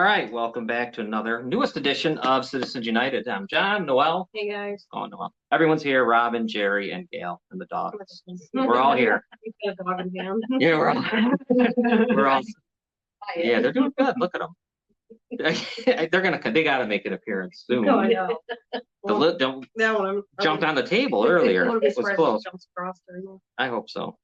right, welcome back to another newest edition of Citizens United. I'm John, Noel. Hey guys. Oh, Noel. Everyone's here. Robin, Jerry, and Gail, and the dog. We're all here. Yeah, we're all. Yeah, they're doing good. Look at them. They gotta make an appearance soon. No, I know. Jumped on the table earlier. It was close. I hope so.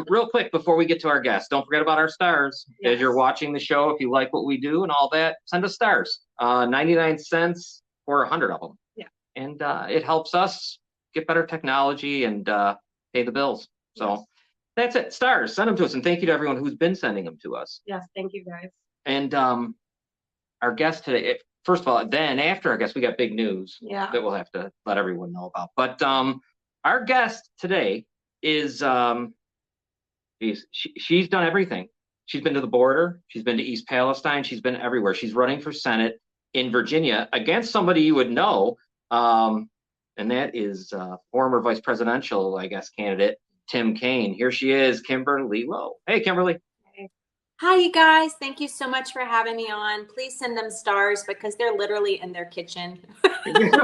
Real quick before we get to our guests, don't forget about our stars. Yes. As you're watching the show, if you like what we do and all that, send us stars. 99 cents for 100 of them. Yeah. And it helps us get better technology and pay the bills. So yes. That's it. Stars, send them to us. And thank you to everyone who's been sending them to us. Yes, thank you guys. And our guest today, first of all, then after our guest, we got big news that we'll have to let everyone know about. But our guest today is she's done everything. She's been to the border. She's been to East Palestine. She's been everywhere. She's running for Senate in Virginia against somebody you would know, and that is former vice presidential, I guess, candidate Tim Kaine. Here she is, Kimberly Lowe. Hey, Kimberly. Hi, you guys. Thank you so much for having me on. Please send them stars because they're literally in their kitchen. They don't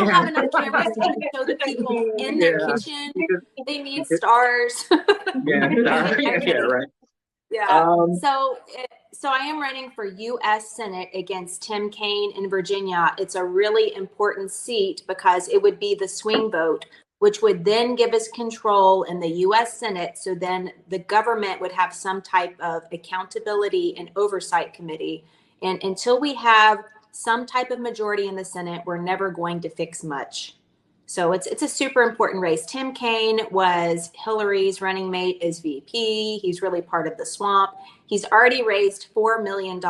have enough cameras to show the people in their kitchen. They need stars. Right. Yeah. So I am running for U.S. Senate against Tim Kaine in Virginia. It's a really important seat because it would be the swing vote, which would then give us control in the U.S. Senate. So then the government would have some type of accountability and oversight committee. And until we have some type of majority in the Senate, we're never going to fix much. So it's a super important race. Tim Kaine was Hillary's running mate as VP. He's really part of the swamp. He's already raised $4 million.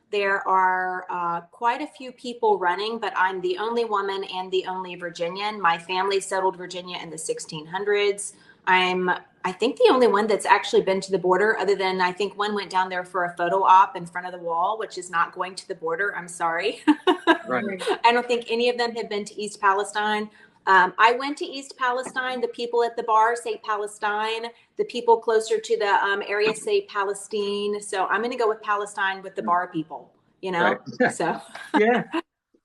There are quite a few people running, but I'm the only woman and the only Virginian. My family settled Virginia in the 1600s. I think the only one that's actually been to the border, other than I think one went down there for a photo op in front of the wall, which is not going to the border. I'm sorry. Right. I don't think any of them have been to East Palestine. I went to East Palestine. The people at the bar say Palestine. The people closer to the area say Palestine. So I'm going to go with Palestine with the bar people, you know? Right. So yeah.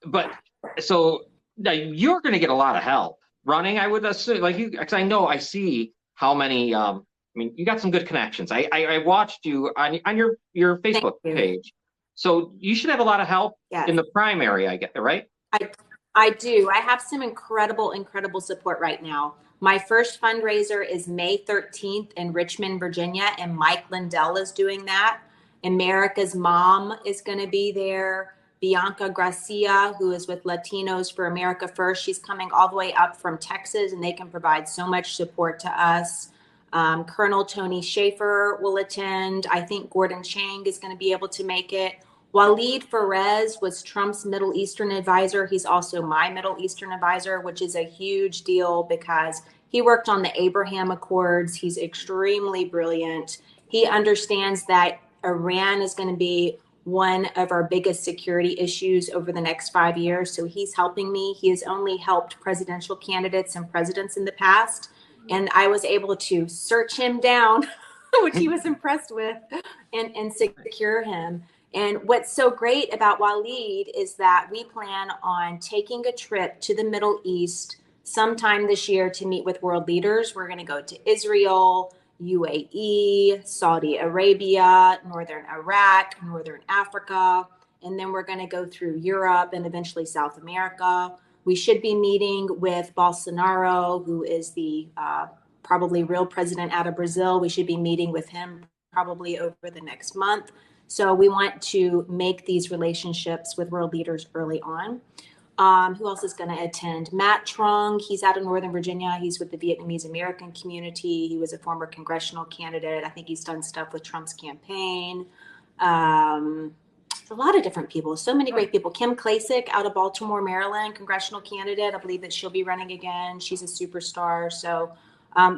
But so now you're going to get a lot of help running, I would assume, like you, because I see how many, I mean, you got some good connections. I watched you on your Facebook page. So you should have a lot of help in the primary, I get, right? I do. I have some incredible support right now. My first fundraiser is May 13th in Richmond, Virginia, and Mike Lindell is doing that. America's Mom is going to be there. Bianca Gracia, who is with Latinos for America First, she's coming all the way up from Texas, and they can provide so much support to us. Colonel Tony Schaefer will attend. I think Gordon Chang is going to be able to make it. Waleed Perez was Trump's Middle Eastern advisor. He's also my Middle Eastern advisor, which is a huge deal because he worked on the Abraham Accords. He's extremely brilliant. He understands that Iran is going to be one of our biggest security issues over the next 5 years. So he's helping me. He has only helped presidential candidates and presidents in the past. And I was able to search him down, which he was impressed with, and secure him. And what's so great about Waleed is that we plan on taking a trip to the Middle East sometime this year to meet with world leaders. We're going to go to Israel, UAE, Saudi Arabia, Northern Iraq, Northern Africa, and then we're going to go through Europe and eventually South America. We should be meeting with Bolsonaro, who is the probably real president out of Brazil. We should be meeting with him probably over the next month. So we want to make these relationships with world leaders early on. Who else is going to attend? Matt Trong, he's out of Northern Virginia. He's with the Vietnamese American community. He was a former congressional candidate. I think he's done stuff with Trump's campaign. A lot of different people, so many great people. Kim Klacik out of Baltimore, Maryland, congressional candidate. I believe that she'll be running again. She's a superstar. So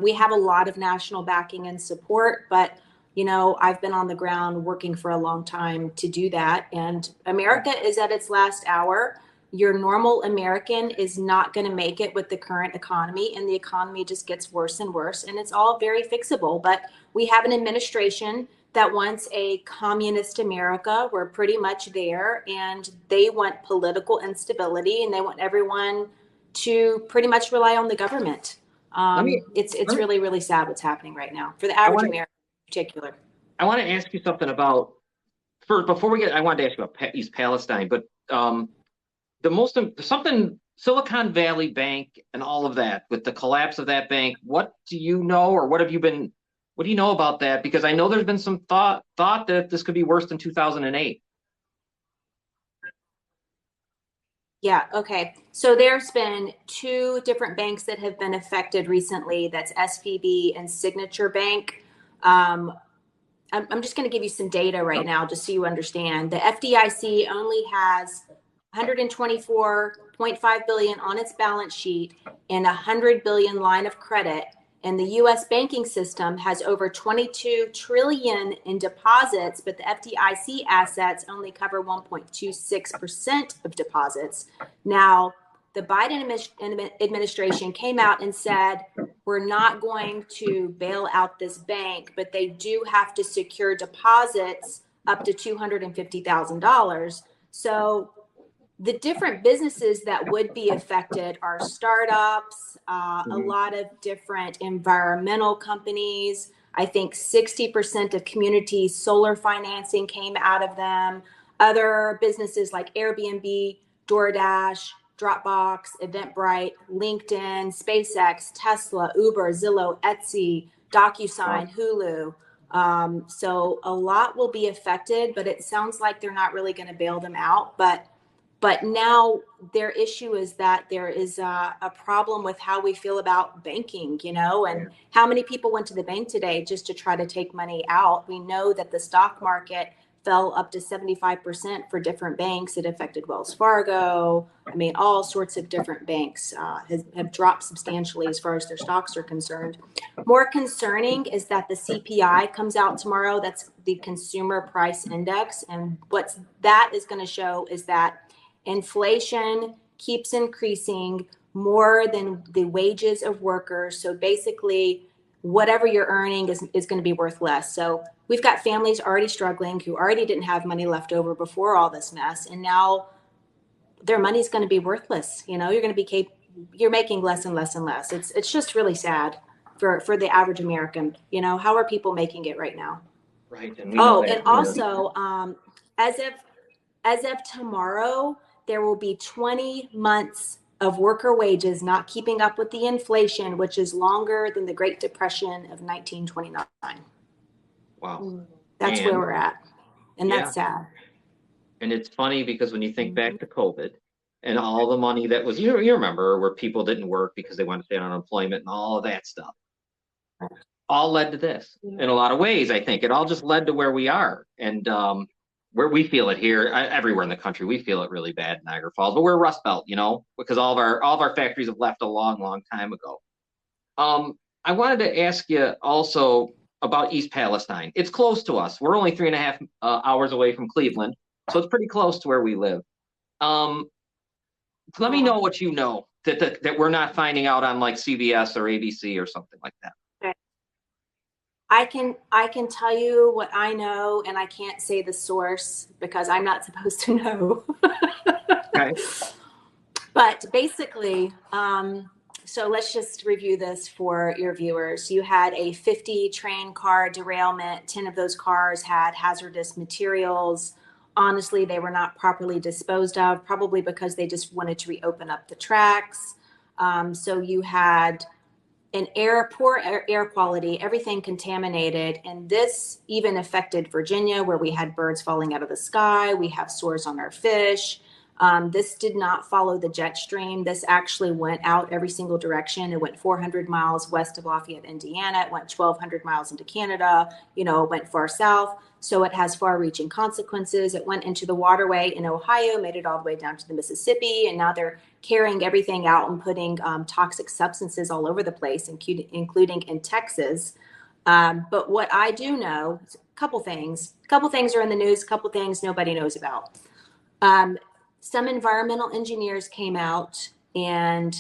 we have a lot of national backing and support, but you know, I've been on the ground working for a long time to do that. And America is at its last hour. Your normal American is not going to make it with the current economy, and the economy just gets worse and worse, and it's all very fixable. But we have an administration that wants a communist America. We're pretty much there, and they want political instability, and they want everyone to pretty much rely on the government. Let me, It's let me, really, really sad what's happening right now for the I average want to, American in particular. I want to ask you something about, first, before we get, I wanted to ask you about East Palestine, but the most, something, Silicon Valley Bank and all of that, with the collapse of that bank, what do you know, or what do you know about that? Because I know there's been some thought that this could be worse than 2008. Yeah, okay. So there's been two different banks that have been affected recently. That's SVB and Signature Bank. Um, I'm just going to give you some data right now just so you understand. The FDIC only has 124.5 billion on its balance sheet and 100 billion line of credit, and the US banking system has over 22 trillion in deposits, but the FDIC assets only cover 1.26% of deposits. Now, the Biden administration came out and said, we're not going to bail out this bank, but they do have to secure deposits up to $250,000. So the different businesses that would be affected are startups, a lot of different environmental companies. I think 60% of community solar financing came out of them. Other businesses like Airbnb, DoorDash, Dropbox, Eventbrite, LinkedIn, SpaceX, Tesla, Uber, Zillow, Etsy, DocuSign, Hulu. So a lot will be affected, but it sounds like they're not really going to bail them out. But now their issue is that there is a problem with how we feel about banking, and how many people went to the bank today just to try to take money out. We know that the stock market fell up to 75% for different banks. It affected Wells Fargo. I mean, all sorts of different banks have dropped substantially as far as their stocks are concerned. More concerning is that the CPI comes out tomorrow. That's the Consumer Price Index. And what that is going to show is that inflation keeps increasing more than the wages of workers. So basically, whatever you're earning is going to be worth less. So we've got families already struggling who already didn't have money left over before all this mess. And now their money's going to be worthless. You're going to be you're making less and less and less. It's just really sad for the average American. How are people making it right now? Right. And we know that. And also, as of tomorrow, there will be 20 months of worker wages not keeping up with the inflation, which is longer than the Great Depression of 1929. Wow. That's where we're at. And that's sad. And it's funny because when you think back to COVID and all the money that was, you remember where people didn't work because they wanted to stay on unemployment and all of that stuff, all led to this in a lot of ways. I think it all just led to where we are. And where we feel it here, everywhere in the country, we feel it really bad in Niagara Falls, but we're Rust Belt, because all of our factories have left a long, long time ago. I wanted to ask you also about East Palestine. It's close to us. We're only 3.5 hours away from Cleveland, so it's pretty close to where we live. Let me know what you know that we're not finding out on like CBS or ABC or something like that. I can tell you what I know, and I can't say the source because I'm not supposed to know. Okay. But basically, so let's just review this for your viewers. You had a 50 train car derailment. 10 of those cars had hazardous materials. Honestly, they were not properly disposed of, probably because they just wanted to reopen up the tracks. So you had poor air quality, everything contaminated. And this even affected Virginia, where we had birds falling out of the sky. We have sores on our fish. This did not follow the jet stream. This actually went out every single direction. It went 400 miles west of Lafayette, Indiana. It went 1,200 miles into Canada. It went far south. So it has far-reaching consequences. It went into the waterway in Ohio, made it all the way down to the Mississippi, and now they're carrying everything out and putting toxic substances all over the place, including in Texas. But what I do know is a couple things. A couple things are in the news, a couple things nobody knows about. Some environmental engineers came out and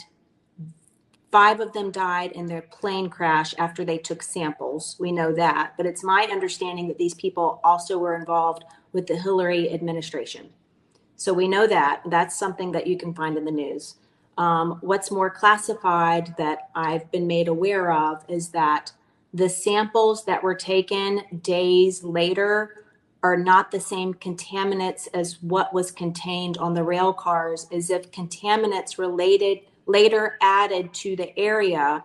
5 of them died in their plane crash after they took samples. We know that. But it's my understanding that these people also were involved with the Hillary administration. So we know that. That's something that you can find in the news. What's more classified that I've been made aware of is that the samples that were taken days later are not the same contaminants as what was contained on the rail cars, as if contaminants related later added to the area.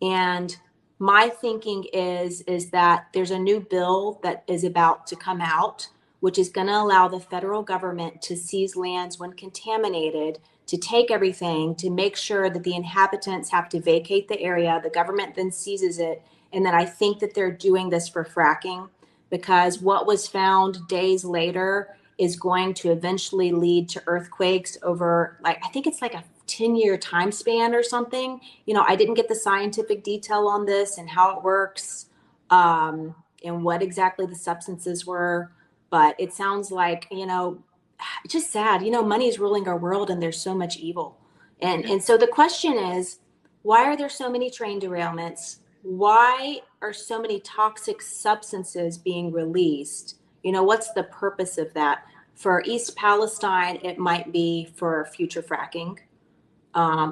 And my thinking is that there's a new bill that is about to come out, which is going to allow the federal government to seize lands when contaminated, to take everything, to make sure that the inhabitants have to vacate the area. The government then seizes it. And then I think that they're doing this for fracking, because what was found days later is going to eventually lead to earthquakes over, like, I think it's like a 10-year time span or something. I didn't get the scientific detail on this and how it works, and what exactly the substances were, but it sounds like, it's just sad. Money is ruling our world and there's so much evil. And so the question is, why are there so many train derailments? Why are so many toxic substances being released? What's the purpose of that? For East Palestine, it might be for future fracking.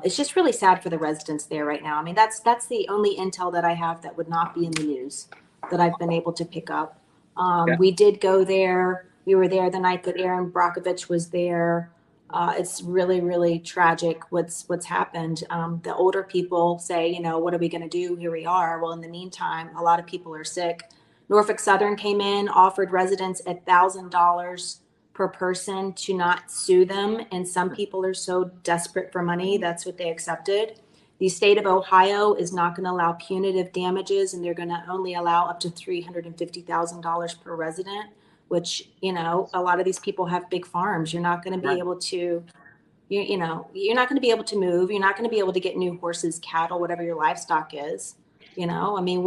It's just really sad for the residents there right now. I mean, that's the only intel that I have that would not be in the news that I've been able to pick up. Yeah. We did go there. We were there the night that Aaron Brockovich was there. It's really, really tragic what's happened. The older people say, what are we going to do? Here we are. Well, in the meantime, a lot of people are sick. Norfolk Southern came in, offered residents $1,000 per person to not sue them. And some people are so desperate for money, that's what they accepted. The state of Ohio is not going to allow punitive damages, and they're going to only allow up to $350,000 per resident, which, a lot of these people have big farms. You're not going to be able to, you're not going to be able to move. You're not going to be able to get new horses, cattle, whatever your livestock is. I mean,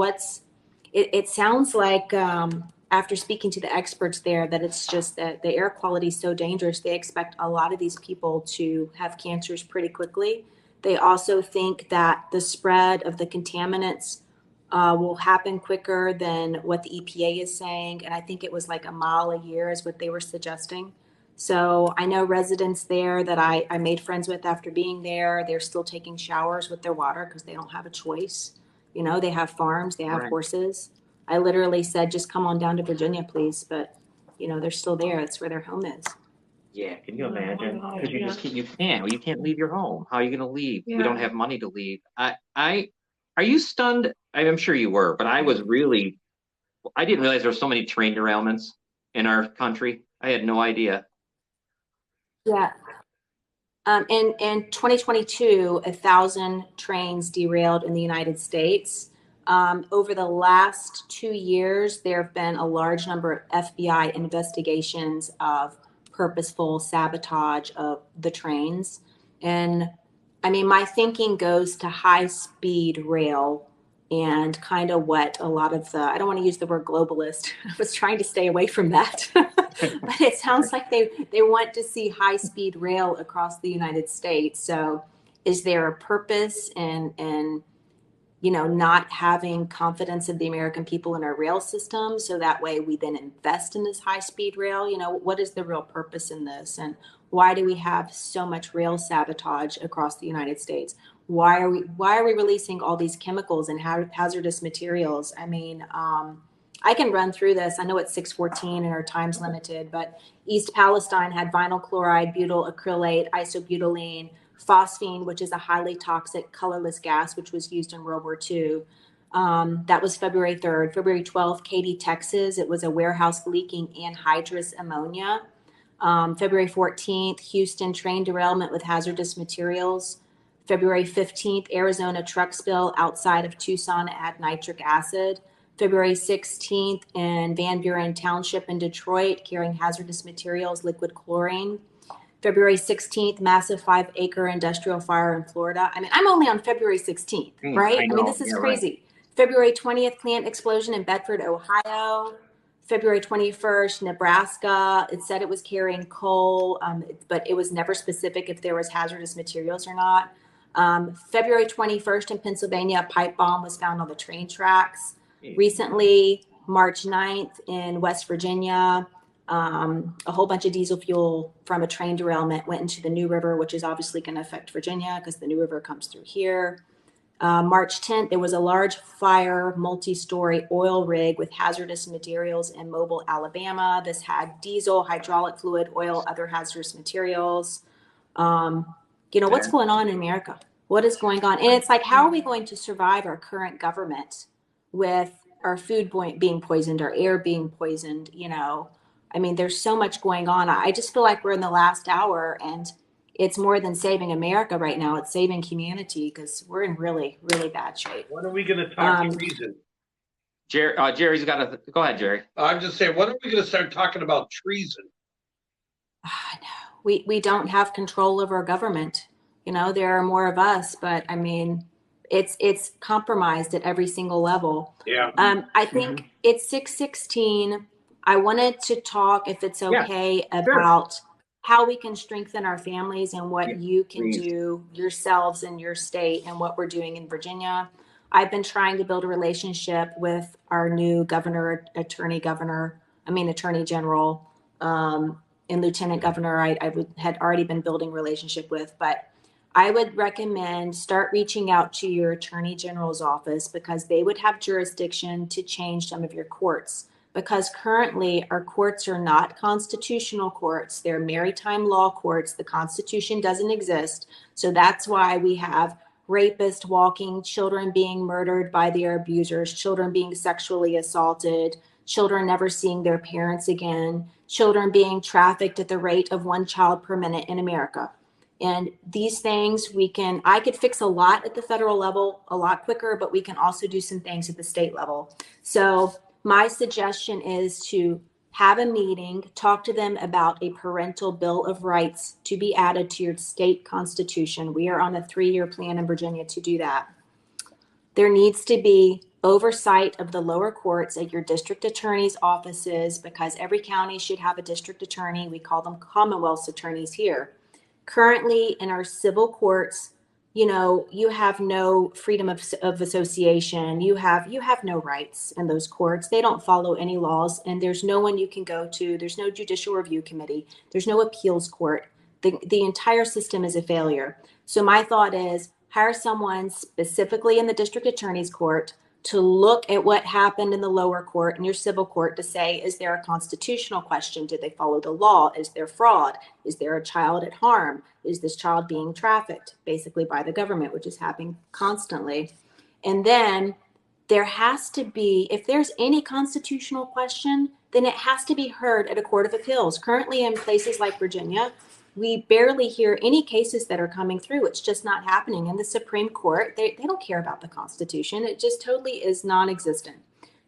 it sounds like, after speaking to the experts there, that it's just that the air quality is so dangerous. They expect a lot of these people to have cancers pretty quickly. They also think that the spread of the contaminants will happen quicker than what the EPA is saying. And I think it was like a mile a year is what they were suggesting. So I know residents there that I made friends with after being there. They're still taking showers with their water because they don't have a choice. They have farms, they have horses. I literally said, just come on down to Virginia, please. But, they're still there. That's where their home is. Yeah, can you imagine? Because you can't leave your home. How are you going to leave? We don't have money to leave. Are you stunned? I'm sure you were, but I didn't realize there were so many train derailments in our country. I had no idea. Yeah. In 2022, 1,000 trains derailed in the United States. Over the last 2 years, there have been a large number of FBI investigations of purposeful sabotage of the trains. And I mean, my thinking goes to high speed rail and kind of what a lot of I don't want to use the word globalist. I was trying to stay away from that. But it sounds like they want to see high speed rail across the United States. So is there a purpose in not having confidence of the American people in our rail system, so that way we then invest in this high-speed rail? What is the real purpose in this, and why do we have so much rail sabotage across the United States? Why are we releasing all these chemicals and hazardous materials? I mean, I can run through this. I know it's 6:14 and our time's limited, but East Palestine had vinyl chloride, butyl acrylate, isobutylene, phosphine, which is a highly toxic colorless gas, which was used in World War II. That was February 3rd. February 12th, Katy, Texas, it was a warehouse leaking anhydrous ammonia. February 14th, Houston train derailment with hazardous materials. February 15th, Arizona truck spill outside of Tucson at nitric acid. February 16th, in Van Buren Township in Detroit, carrying hazardous materials, liquid chlorine. February 16th, massive 5-acre industrial fire in Florida. I mean, I'm only on February 16th, right? I mean, this is crazy. Right. February 20th, plant explosion in Bedford, Ohio. February 21st, Nebraska. It said it was carrying coal, but it was never specific if there was hazardous materials or not. February 21st in Pennsylvania, a pipe bomb was found on the train tracks. Recently, March 9th in West Virginia, a whole bunch of diesel fuel from a train derailment went into the New River, which is obviously going to affect Virginia because the New River comes through here. March 10th, there was a large fire, multi-story oil rig with hazardous materials in Mobile, Alabama. This had diesel, hydraulic fluid, oil, other hazardous materials. What's going on in America? What is going on? And it's like, how are we going to survive our current government with our food being poisoned, our air being poisoned? I mean, there's so much going on. I just feel like we're in the last hour, and it's more than saving America right now. It's saving humanity because we're in really, really bad shape. When are we going to talk treason? Jerry's got to go ahead, Jerry. I'm just saying, when are we going to start talking about treason? No, we don't have control of our government. There are more of us, but I mean, it's compromised at every single level. Yeah. I think it's 6:16. I wanted to talk, if it's okay, about how we can strengthen our families and what you can do yourselves in your state and what we're doing in Virginia. I've been trying to build a relationship with our new attorney general, and lieutenant governor. I had already been building relationship with, but I would recommend start reaching out to your attorney general's office because they would have jurisdiction to change some of your courts. Because currently our courts are not constitutional courts. They're maritime law courts. The Constitution doesn't exist. So that's why we have rapists walking, children being murdered by their abusers, children being sexually assaulted, children never seeing their parents again, children being trafficked at the rate of 1 child per minute in America. And these things I could fix a lot at the federal level a lot quicker, but we can also do some things at the state level. So my suggestion is to have a meeting, talk to them about a parental bill of rights to be added to your state constitution. We are on a 3-year plan in Virginia to do that. There needs to be oversight of the lower courts at your district attorney's offices because every county should have a district attorney. We call them Commonwealth's attorneys here. Currently in our civil courts, you have no freedom of association. You have no rights in those courts. They don't follow any laws, and there's no one you can go to. There's no judicial review committee. There's no appeals court. The entire system is a failure. So my thought is hire someone specifically in the district attorney's court to look at what happened in the lower court and your civil court to say, is there a constitutional question? Did they follow the law? Is there fraud? Is there a child at harm? Is this child being trafficked basically by the government, which is happening constantly? And then there has to be, if there's any constitutional question, then it has to be heard at a court of appeals. Currently in places like Virginia, we barely hear any cases that are coming through. It's just not happening. In the Supreme Court, they don't care about the Constitution. It just totally is non-existent.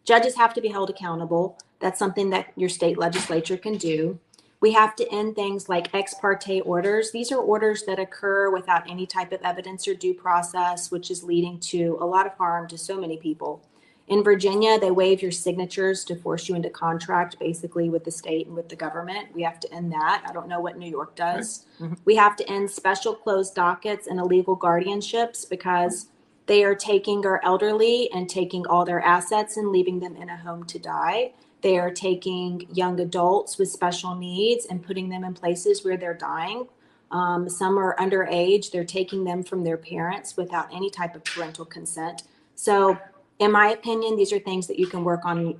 Judges have to be held accountable. That's something that your state legislature can do. We have to end things like ex parte orders. These are orders that occur without any type of evidence or due process, which is leading to a lot of harm to so many people. In Virginia, they waive your signatures to force you into contract, basically with the state and with the government. We have to end that. I don't know what New York does. Mm-hmm. We have to end special closed dockets and illegal guardianships because they are taking our elderly and taking all their assets and leaving them in a home to die. They are taking young adults with special needs and putting them in places where they're dying. Some are underage. They're taking them from their parents without any type of parental consent. So in my opinion, these are things that you can work on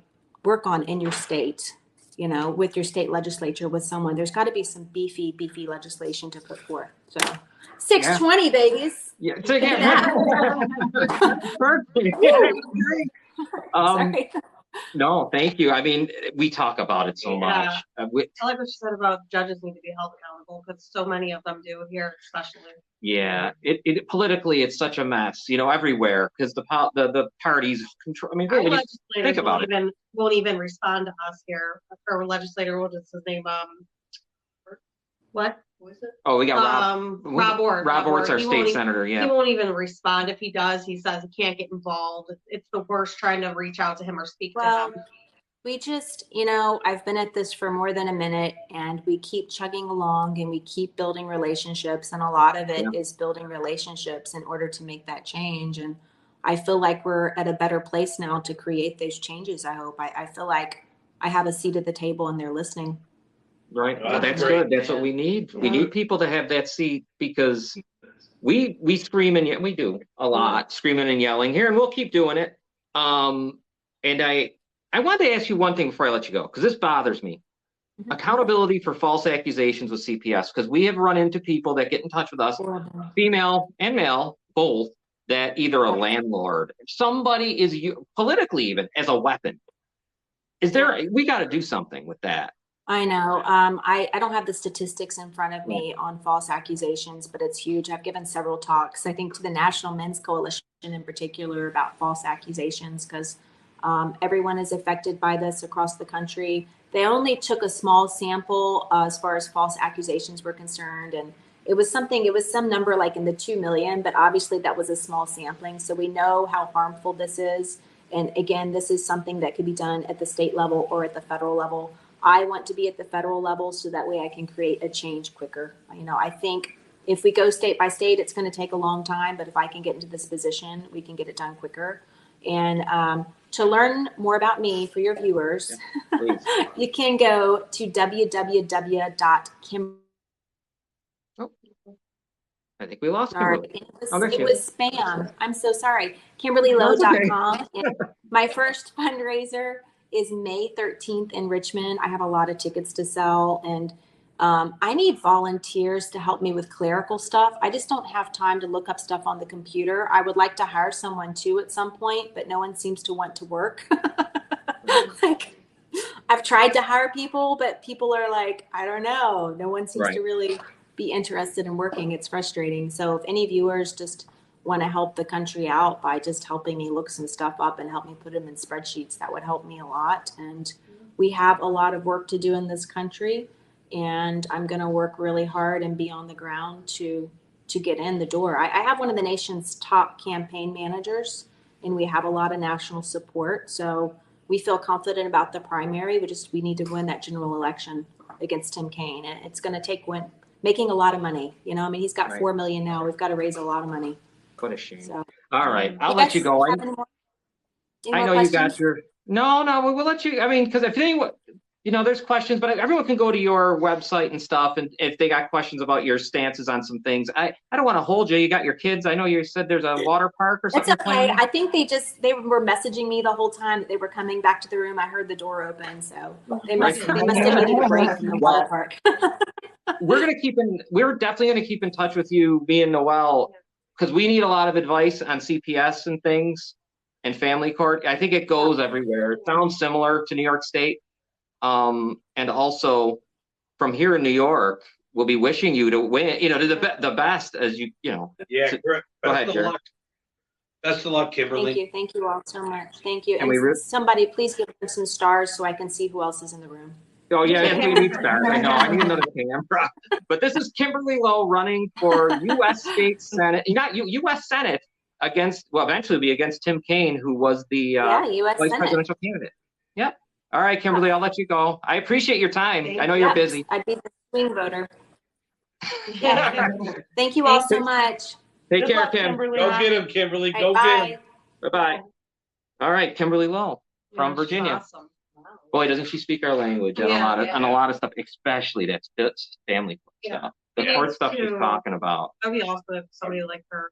in your state, with your state legislature, with someone. There's got to be some beefy legislation to put forth. So 620 babies. Yeah. Perfect. Sorry. No, thank you. I mean, we talk about it so much. I like what you said about judges need to be held accountable because so many of them do here, especially. Yeah, it politically it's such a mess, everywhere because the parties control. I mean, really, think about it. Won't even respond to us here. Our legislator, what is his name? What is it? Oh, we got Rob Ord. Rob Ord's our state senator. Yeah, he won't even respond. If he does, he says he can't get involved. It's the worst trying to reach out to him or speak to him. We just, I've been at this for more than a minute and we keep chugging along and we keep building relationships. And a lot of it is building relationships in order to make that change. And I feel like we're at a better place now to create those changes. I hope. I feel like I have a seat at the table and they're listening. Right. Oh, Well, that's great. good. That's what we need. We need people to have that seat because we scream and we do a lot, screaming and yelling here, and we'll keep doing it. And I wanted to ask you one thing before I let you go, because this bothers me. Accountability for false accusations with CPS, because we have run into people that get in touch with us, female and male, both, that either a landlord, somebody is politically even as a weapon. We got to do something with that. I know. I don't have the statistics in front of me on false accusations, but it's huge. I've given several talks, I think to the National Men's Coalition in particular, about false accusations, because everyone is affected by this across the country. They only took a small sample as far as false accusations were concerned. And it was some number like in the 2 million, but obviously that was a small sampling. So we know how harmful this is. And again, this is something that could be done at the state level or at the federal level. I want to be at the federal level so that way I can create a change quicker. I think if we go state by state, it's going to take a long time, but if I can get into this position, we can get it done quicker. And to learn more about me for your viewers, you can go to www.kim. I think we lost Kimberly. It was spam. I'm so sorry. KimberlyLowe.com. My first fundraiser is May 13th in Richmond. I have a lot of tickets to sell, and I need volunteers to help me with clerical stuff. I just don't have time to look up stuff on the computer. I would like to hire someone too at some point, but no one seems to want to work. I've tried to hire people, but people are like, I don't know. No one seems to really be interested in working. It's frustrating. So if any viewers just want to help the country out by just helping me look some stuff up and help me put them in spreadsheets, that would help me a lot. And we have a lot of work to do in this country, and I'm going to work really hard and be on the ground to get in the door. I have one of the nation's top campaign managers, and we have a lot of national support. So we feel confident about the primary. We need to win that general election against Tim Kaine, and it's going to take making a lot of money. He's got 4 million now. We've got to raise a lot of money. What a shame. So, all right, I'll let you go. I know questions? You got your. No, we'll let you. Because if anyone, there's questions, but everyone can go to your website and stuff, and if they got questions about your stances on some things, I don't want to hold you. You got your kids. I know you said there's a water park or something. It's okay. I think they were messaging me the whole time that they were coming back to the room. I heard the door open, so they must have needed a break from the water park. We're definitely gonna keep in touch with you, me and Noelle, because we need a lot of advice on CPS and things and family court. I think it goes everywhere. It sounds similar to New York State. And also from here in New York, we'll be wishing you to win, to the best as you. Yeah, correct. Go ahead, Jared. Best of luck, Kimberly. Thank you all so much. Thank you. And somebody please give them some stars so I can see who else is in the room. Oh yeah, we need stars. I know. I need another camera. But this is Kimberly Lowe running for U.S. State Senate, not U.S. Senate eventually be against Tim Kaine, who was the vice presidential candidate. Yep. All right, Kimberly, I'll let you go. I appreciate your time. I know you're busy. I'd be the swing voter. Thank you all so much. Take care, Kim. Go get him, Kimberly. Go get him. Bye-bye. All right, Kimberly Lowe from Virginia. Awesome. Wow. Boy, doesn't she speak our language on a lot of stuff, especially that's family stuff. The court stuff she's talking about. That'd be awesome if somebody like her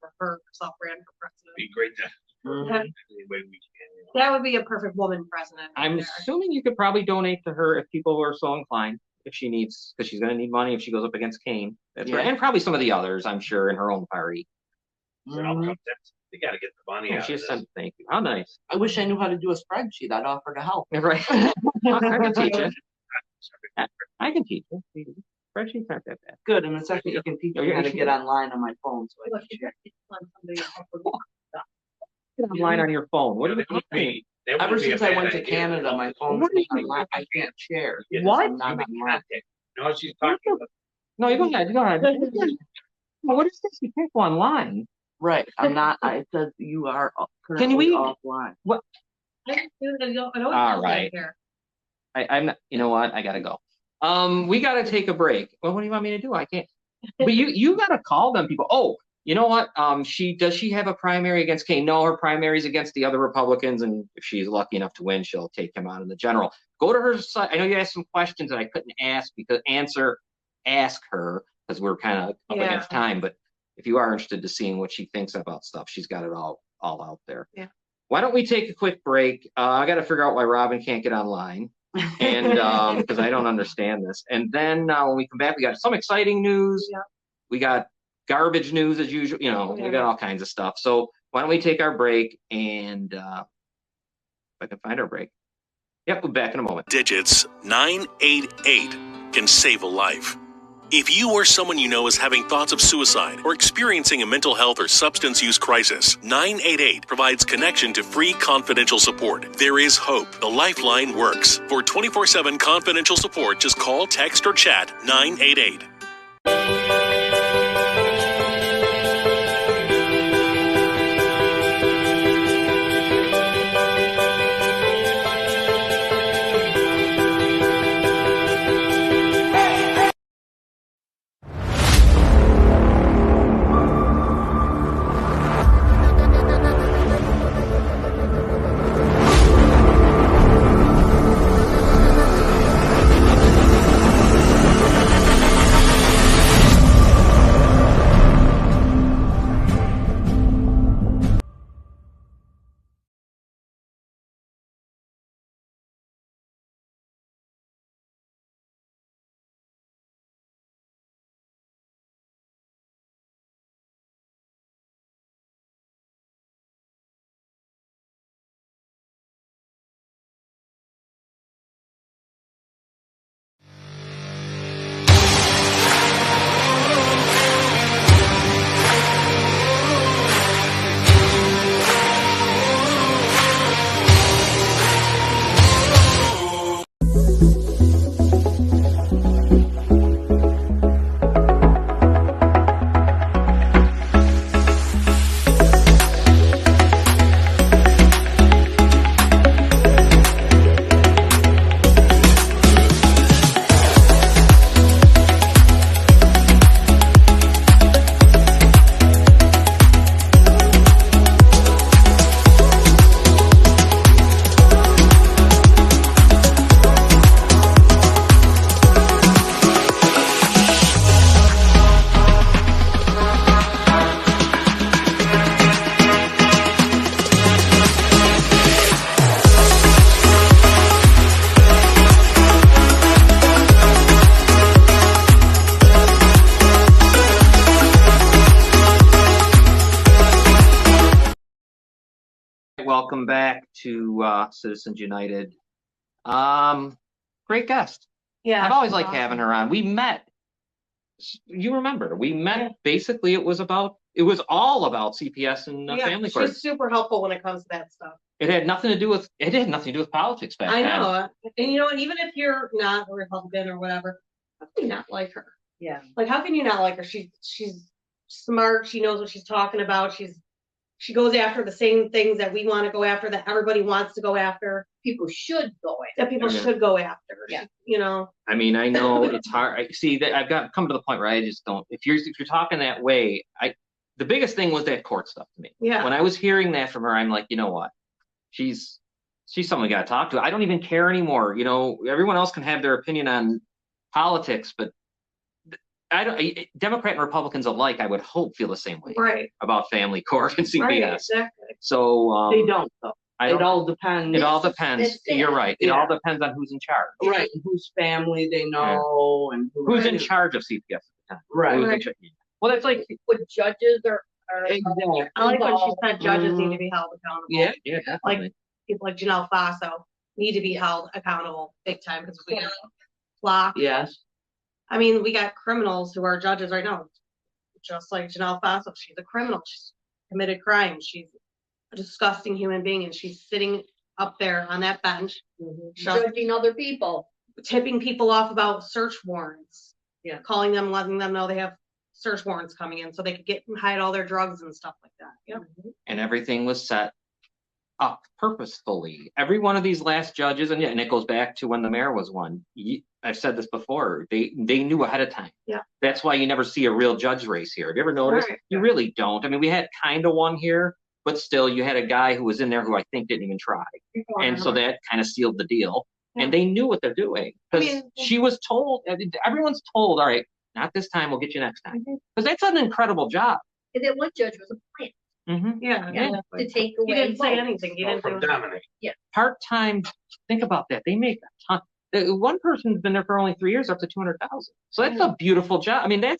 self-ran for president. Be great to any way we can. That would be a perfect woman president. I'm assuming you could probably donate to her if people were so inclined, if she needs, because she's going to need money if she goes up against Kaine. That's right. And probably some of the others, I'm sure, in her own party. They got to get the money out. She said, thank you. How nice. I wish I knew how to do a spreadsheet. I'd offer to help. Right. I can teach you. I can teach you. Spreadsheets aren't that bad. Good, and it's actually you can teach me how to get online on my phone. So I can check. Get online on your phone. What do you mean? Ever since I went to Canada, my phone online. I can't share. What? I'm not online. No, she's talking about. No, you go ahead. Go ahead. What is this? You can't go online. Right. I'm not. It says you are currently offline. What? All All right. I'm not, you know what? I gotta go. We gotta take a break. Well, what do you want me to do? I can't. But you gotta call them people. Oh, you know what? She have a primary against Kane? No, her primary's against the other Republicans, and if she's lucky enough to win, she'll take him out in the general. Go to her site. I know you asked some questions that I couldn't ask because ask her because we're kind of up against time. But if you are interested to seeing what she thinks about stuff, she's got it all out there. Yeah. Why don't we take a quick break? I got to figure out why Robin can't get online, and because I don't understand this. And then when we come back, we got some exciting news. Yeah. We got garbage news as usual. You know, we got all kinds of stuff. So why don't we take our break? And if I can find our break. Yep, we'll be back in a moment. Digits 988 can save a life. If you or someone you know is having thoughts of suicide or experiencing a mental health or substance use crisis, 988 provides connection to free confidential support. There is hope. The Lifeline works. For 24/7 confidential support, just call, text, or chat 988. Welcome back to Citizens United. Great guest. Yeah. I've always liked having her on. We met. You remember? We met. Basically, it was all about CPS and family court. She's super helpful when it comes to that stuff. It had nothing to do with politics back then. I know. And you know what? Even if you're not a Republican or whatever, how can you not like her? Yeah. Like, how can you not like her? She's smart. She knows what she's talking about. She goes after the same things that we want to go after, that everybody wants to go after. People should go in. That people should go after. Yeah. You know. I mean, I know it's hard. See, that I've got come to the point where I just don't. If you're talking that way, the biggest thing was that court stuff to me. Yeah. When I was hearing that from her, I'm like, you know what? She's someone we got to talk to. I don't even care anymore. You know, everyone else can have their opinion on politics, but Democrat and Republicans alike, I would hope, feel the same way about family court and CPS. Right, exactly. So They don't though. It all depends. It all depends. You're right. It all depends on who's in charge. Right. Whose family they know and who's in charge of CPS at the time. Right. Well, that's like what judges are exactly. I like when she said judges need to be held accountable. Yeah, definitely. Like people like Janelle Faso need to be held accountable big time because we got blocked. Yes. I mean, we got criminals who are judges right now, just like Janelle Faso. She's a criminal. She's committed crimes. She's a disgusting human being, and she's sitting up there on that bench, judging other people, tipping people off about search warrants. Yeah, calling them, letting them know they have search warrants coming in, so they could get and hide all their drugs and stuff like that. Yep. And everything was set up purposefully. Every one of these last judges, and it goes back to when the mayor was one. I've said this before. They knew ahead of time. Yeah. That's why you never see a real judge race here. Have you ever noticed? Right. You really don't. I mean, we had kind of one here, but still, you had a guy who was in there who I think didn't even try, and so that kind of sealed the deal. Yeah. And they knew what they're doing because she was told. Everyone's told, all right, not this time. We'll get you next time, because that's an incredible job. And then one judge was a plant Yeah. to take He away. didn't say votes. anything. He didn't From do Dominic. Part-time, think about that. They make a ton. One person's been there for only 3 years, up to 200,000. So that's a beautiful job. I mean, they're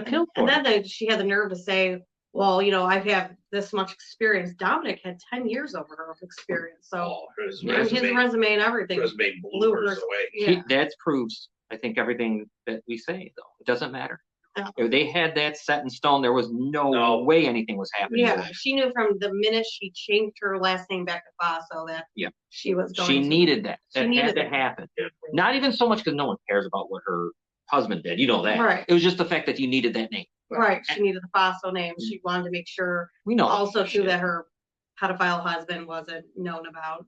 killed for And it. then she had the nerve to say, well, you know, I've had this much experience. Dominic had 10 years over her of experience. So Oh, his his resume resume and everything. blew hers away. Yeah. That proves, I think, everything that we say, though. It doesn't matter. Yeah. If they had that set in stone, there was no way anything was happening. Yeah, she knew from the minute she changed her last name back to Faso that she was going She to. needed that. She That needed had to that. happen. Not even so much because no one cares about what her husband did. You know that. Right. It was just the fact that you needed that name. Right, she needed the Faso name. She wanted to make sure We know. also too that her pedophile husband wasn't known about.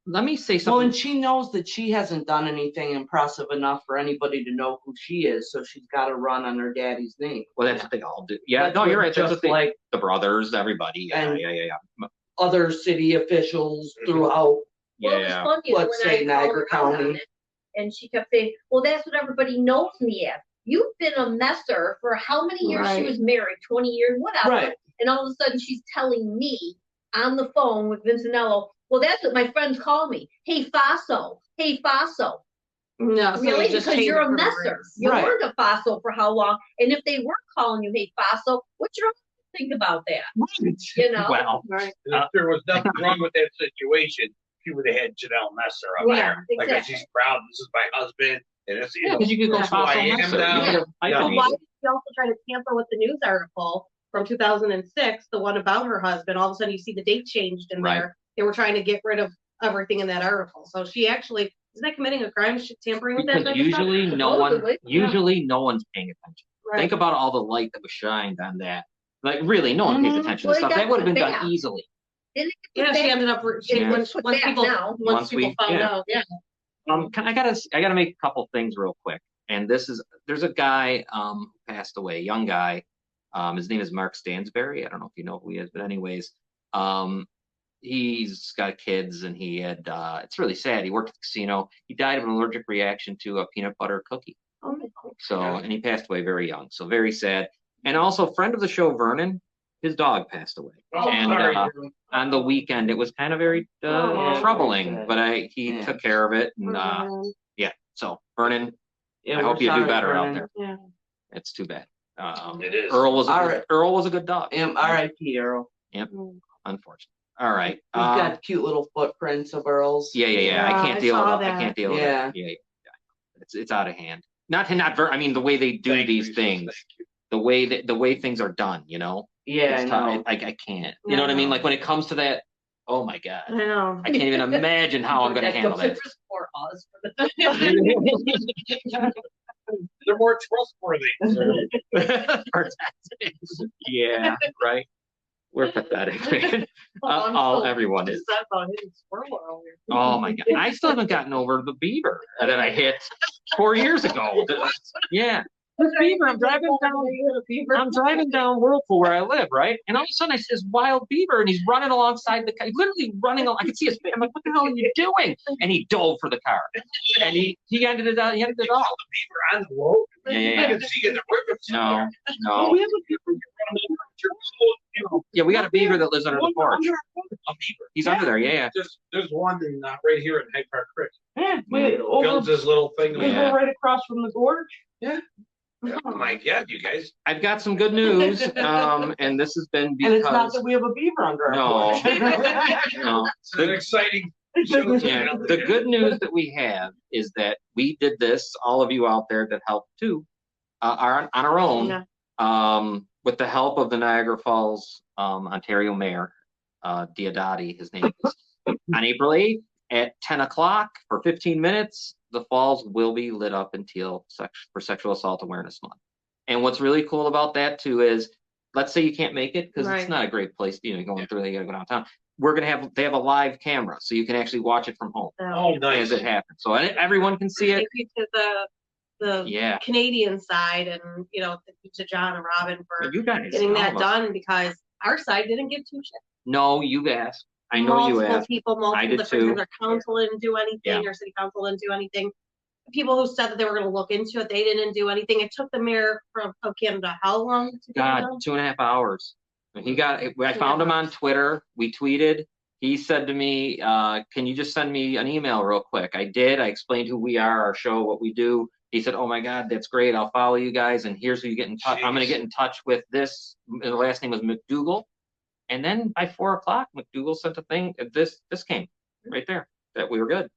Let me say Well, something. and she knows that she hasn't done anything impressive enough for anybody to know who she is, so she's got to run on her daddy's name. Well, that's what they all do. Yeah, That's no, you're what- right. That's just what they, like the brothers, everybody. Yeah, And- yeah. other city officials throughout. Well, it was Yeah. funny Let's when say I called Niagara her out on County. it, and she kept saying, well, that's what everybody knows me as. You've been a messer for how many years she Right. was married, 20 years, whatever. Right. And all of a sudden she's telling me on the phone with Vincenello, well, that's what my friends call me. Hey, Faso. Hey, Faso. No, so Really? they just Because changed you're it a for the messer. race. You Right. weren't a Faso for how long? And if they were calling you, hey, Faso, what's your think about that? You know? Well, Right. If there was nothing wrong with that situation, she would have had Janelle Messer up Yeah, there. Like, exactly. she's proud, this is my husband, and it's, you yeah, know, because you could go Yeah. Faso I am Messer. now. You could have- Yeah. So why did she also try to tamper with the news article from 2006, the one about her husband? All of a sudden you see the date changed in Right. there. They were trying to get rid of everything in that article. So she actually, isn't that committing a crime? She tampering with that Because type of stuff? usually no one's paying attention. Right. Think about all the light that was shined on that. Like really, no one pays attention Well, to it stuff. got That would have been put done back. easily. Yeah, she ended up, Yeah. once Put once back people, now. once people found out, yeah. I gotta make a couple things real quick. And there's a guy who passed away, a young guy. His name is Mark Stansberry. I don't know if you know who he is, but anyways, he's got kids and he had it's really sad. He worked at the casino. He died of an allergic reaction to a peanut butter cookie. Oh my God. So, and he passed away very young. So very sad. And also, friend of the show, Vernon, his dog passed away. Oh, And sorry. on the weekend, it was kind of very Oh, troubling, sad. but he Yeah. took care of it. And Mhm. yeah, so Vernon, Yeah, I we're hope you do sorry, better out Vernon. there. Yeah. It's too bad. It is. Earl was All right. Earl was a good dog. R.I.P. Earl. Unfortunate. All right. We've got cute little footprints of Earl's. Yeah. I Yeah, can't I deal saw with it. I that. can't deal with Yeah. it. Yeah. It's out of hand. I mean, the way they do Thank these you, things, thank you. the way things are done, you know. Yeah, I It's tough. know. I can't. You know what I mean? Like when it comes to that, oh my I God. know. I can't even imagine how I'm going to handle that. Just for us. They're more trustworthy. Yeah, right. We're pathetic, man. Everyone is. Sad about hitting squirrel earlier. Oh my God. I still haven't gotten over the beaver that I hit 4 years ago. Yeah. This beaver, I'm driving down Whirlpool where I live, right? And all of a sudden I see this wild beaver and he's running alongside the car, literally running. I can see his face. I'm like, what the hell are you doing? And he dove for the car. And he ended it out. He ended it all. The beaver on the road. Yeah. I can see in the river. No, Oh, no. we have a beaver running over Jerusalem, you know. Yeah, we got a beaver that lives under the One porch. under a beaver. He's under there, yeah. There's one in, right here in Hyde Park Creek. Yeah, Builds his little thing. we Yeah. go right across from the gorge. Oh my God, you guys. I've got some good news, and this has been And it's not because that we have a beaver under our No. porch. no, It's an exciting show. yeah, the good news that we have is that we did this. All of you out there that helped too, are on our own, Yeah. with the help of the Niagara Falls Ontario Mayor Diodati. His name is on April 8th at 10 o'clock for 15 minutes. The falls will be lit up until for Sexual Assault Awareness Month. And what's really cool about that too is, let's say you can't make it because Right. it's not a great place, you know, going through there, you gotta go downtown. they have a live camera, so you can actually watch it from home Oh, nice. as it happens. So everyone can see it. Thank you to the Yeah. Canadian side, and to John and Robin for You guys, getting all that of us. done, because our side didn't give two shit. No, you asked. I know you Multiple asked. people, I multiple did different too. times. Our council didn't do anything. Yeah. Our city council didn't do anything. People who said that they were going to look into it, they didn't do anything. It took the mayor of Canada how long to get it God, done? 2.5 hours. I found him on Twitter. We tweeted. He said to me, can you just send me an email real quick? I did. I explained who we are, our show, what we do. He said, oh my God, that's great. I'll follow you guys. And here's who you get in touch. I'm going to get in touch with this. The last name was McDougal. And then by 4:00, McDougal sent a thing. This came right there that we were good.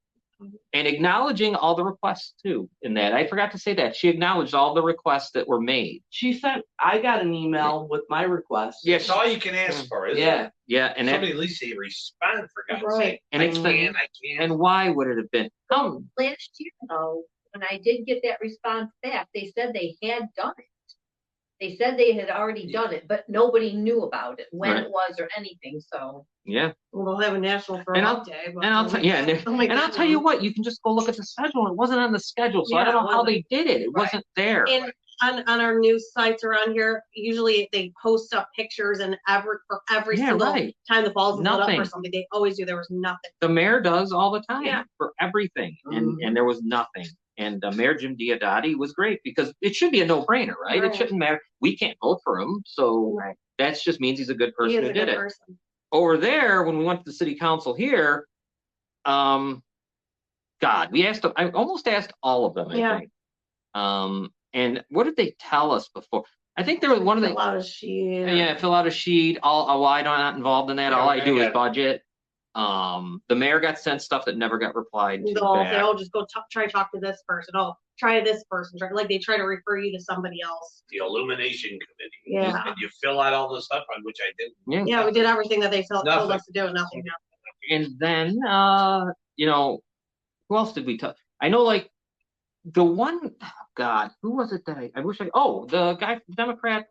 And acknowledging all the requests too in that. I forgot to say that. She acknowledged all the requests that were made. I got an email with my request. Yeah, That's all you can ask for, isn't Yeah. it? Yeah, and Somebody at least say respond, for God's Right. sake. And I it's can't. and why would it have been? Last year, though, when I did get that response back, they said they had done it. They said they had already done it, but nobody knew about it, when Right. it was or anything, so. Yeah. Well, they'll have a national throw And up day. And I'll tell you what, you can just go look at the schedule. It wasn't on the schedule, so I Yeah, don't know it how wasn't. they did it. It Right. wasn't there. And on our news sites around here, usually they post up pictures and for every Yeah, single right. time the balls lit up Nothing. or something. They always do. There was nothing. The mayor does all the time Yeah. for everything, Mhm. and there was nothing. And Mayor Jim Diodati was great because it should be a no-brainer, right? Right. It shouldn't matter. We can't vote for him, so Right. that just means he's a good He person is who a did good it. person. Over there, when we went to the city council here, God, we asked them. I almost asked all of them. I Yeah. think. And what did they tell us before? I think there was one of the Fill out a sheet. yeah, fill out a sheet. I'm not involved in that. Yeah, All I do is yeah. budget. The mayor got sent stuff that never got replied to They'll say, back. oh, just go try to talk to this person. Oh, try this person. Like they try to refer you to somebody else. The illumination committee. Yeah. And you fill out all the stuff on which I did. Yeah. Yeah, we did everything that they told Nothing. us to do, and nothing happened. And then, who else did we touch? I know, like, the one, God, who was it that I wish the guy, Democrat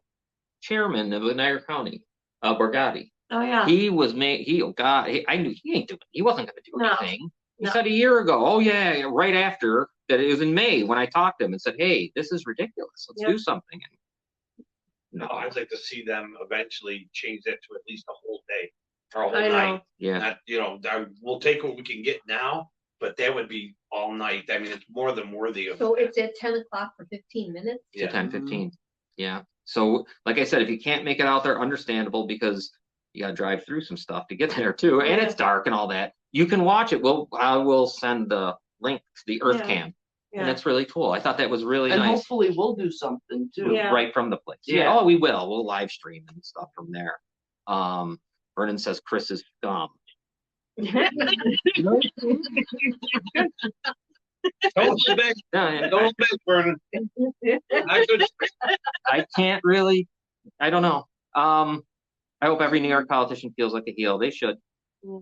chairman of Niagara County, Borgatti. Oh yeah. He was I knew he ain't doing, he wasn't going to do No. anything. He No. said a year ago, oh yeah, right after that, it was in May when I talked to him and said, hey, this is ridiculous. Let's Yeah. do something. No, I'd like to see them eventually change that to at least a whole day or a whole I know. night. Yeah. Not, we'll take what we can get now, but that would be all night. I mean, it's more than worthy of. So it's at 10 o'clock for 15 minutes? Yeah. 10:15. Yeah. So, like I said, if you can't make it out there, understandable, because you got to drive through some stuff to get there too, and it's dark and all that. You can watch it. I will send the link to the Earth Yeah. Cam, Yeah. and that's really cool. I thought that was really And nice. hopefully we'll do something too. Yeah. Right from the place. Yeah. Oh, we will. We'll live stream and stuff from there. Vernon says Chris is dumb. Don't hold back, Yeah, don't hold back, Vernon. I could, I can't really. I don't know. I hope every New York politician feels like a heel. They should.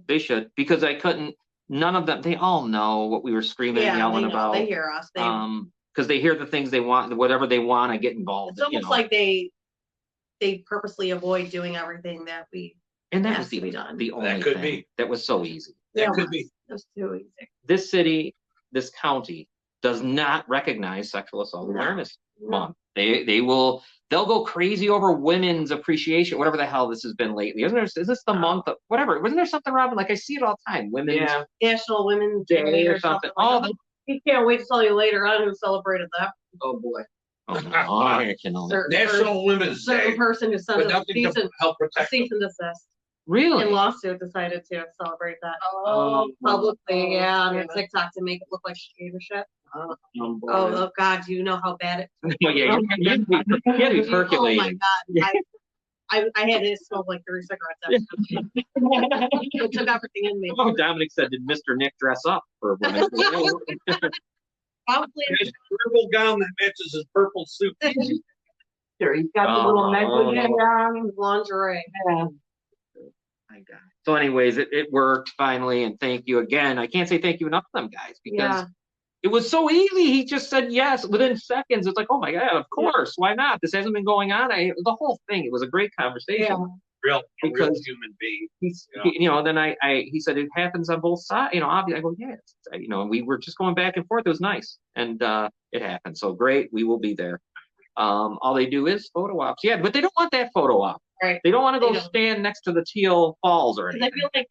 They should, because I couldn't. None of them. They all know what we were screaming and Yeah, yelling they know. about. They hear us. Because they hear the things they want, whatever they want, I get involved. It's almost like they purposely avoid doing everything that we. and that has was to be done. the only could thing. be. That was so easy. that could be. That's too easy. This city, this county, does not recognize Sexual Assault No. Awareness No. Month. They'll go crazy over women's appreciation, whatever the hell this has been lately. Is this the month of whatever? Wasn't there something, Robin? Like I see it all the time. Women's Yeah. National Women's Day or or something. Like that. He can't wait to tell you later on who celebrated that. Oh boy. Oh, no. I can only- National Women's Day, Certain person who but sends a nothing cease to help protect them. and desist. Really? And lawsuit decided to celebrate that Publicly, publicly, yeah, on yeah. TikTok to make it look like she gave a shit. Oh, Oh God, do you know how bad it? Oh, yeah, you had to be Oh my percolating. God, I had it smelled like 3 cigarettes. After. It took everything in me. Oh, Dominic said, did Mr. Nick dress up for women? Probably. His purple gown that matches his purple suit. Sure, he's got the little negligee on. Lingerie. My God. So anyways, it worked finally, and thank you again. I can't say thank you enough to them guys, because Yeah. it was so easy. He just said yes within seconds. It's like, oh my God, of course, why not? This hasn't been going on. The whole thing, it was a great conversation. real Because human being. he's, You know. then he said it happens on both sides. Obviously, I go, yeah, and we were just going back and forth. It was nice, and it happened. So great, we will be there. All they do is photo ops. Yeah, but they don't want that photo op. Right. They don't want to They go don't. stand next to the Teal Falls or 'Cause anything. I feel like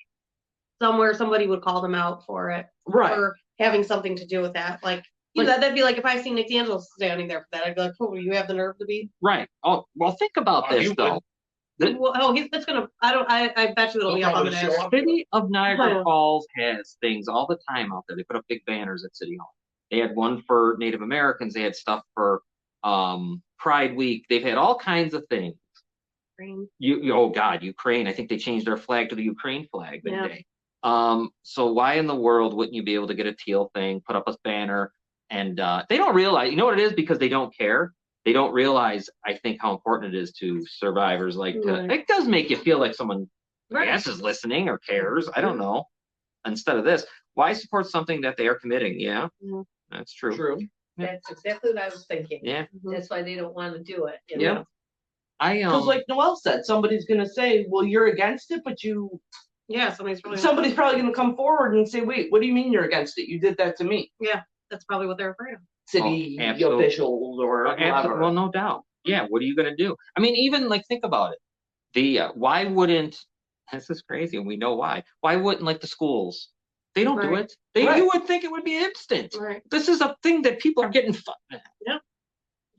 somewhere somebody would call them out for it, Right. for having something to do with that. Like, that'd be like if I seen Nick D'Angelo standing there for that, I'd be like, oh, you have the nerve to be. Right. Oh, well, think about Oh, this you though. That's gonna. I bet you it'll be up on the They'll next. probably show up. City of Niagara Yeah. Falls has things all the time out there. They put up big banners at City Hall. They had one for Native Americans. They had stuff for Pride Week. They've had all kinds of things. Oh God, Ukraine. I think they changed their flag to the Ukraine flag that Yeah. day. So why in the world wouldn't you be able to get a teal thing, put up a banner, and they don't realize, you know what it is, because they don't care. They don't realize, I think, how important it is to survivors. Right. It does make you feel like someone, Right. I guess, is listening or cares. I don't know. Instead of this, why support something that they are committing? Yeah, Mhm. that's true. True. That's exactly what I was thinking. Yeah, That's why they don't want to do it. You Yeah. know? I Because like Noelle said, somebody's gonna say, well, you're against it, but Yeah, somebody's probably gonna come forward and say, wait, what do you mean you're against it? You did that to me. That's probably what they're afraid of. City absolutely. officials or whoever. Well, no doubt. Yeah, what are you gonna do? I mean, even think about it. Why wouldn't, this is crazy, and we know why. Why wouldn't the schools? They don't do Right. it. Right. You would think it would be instant. Right. This is a thing that people are getting. Yeah.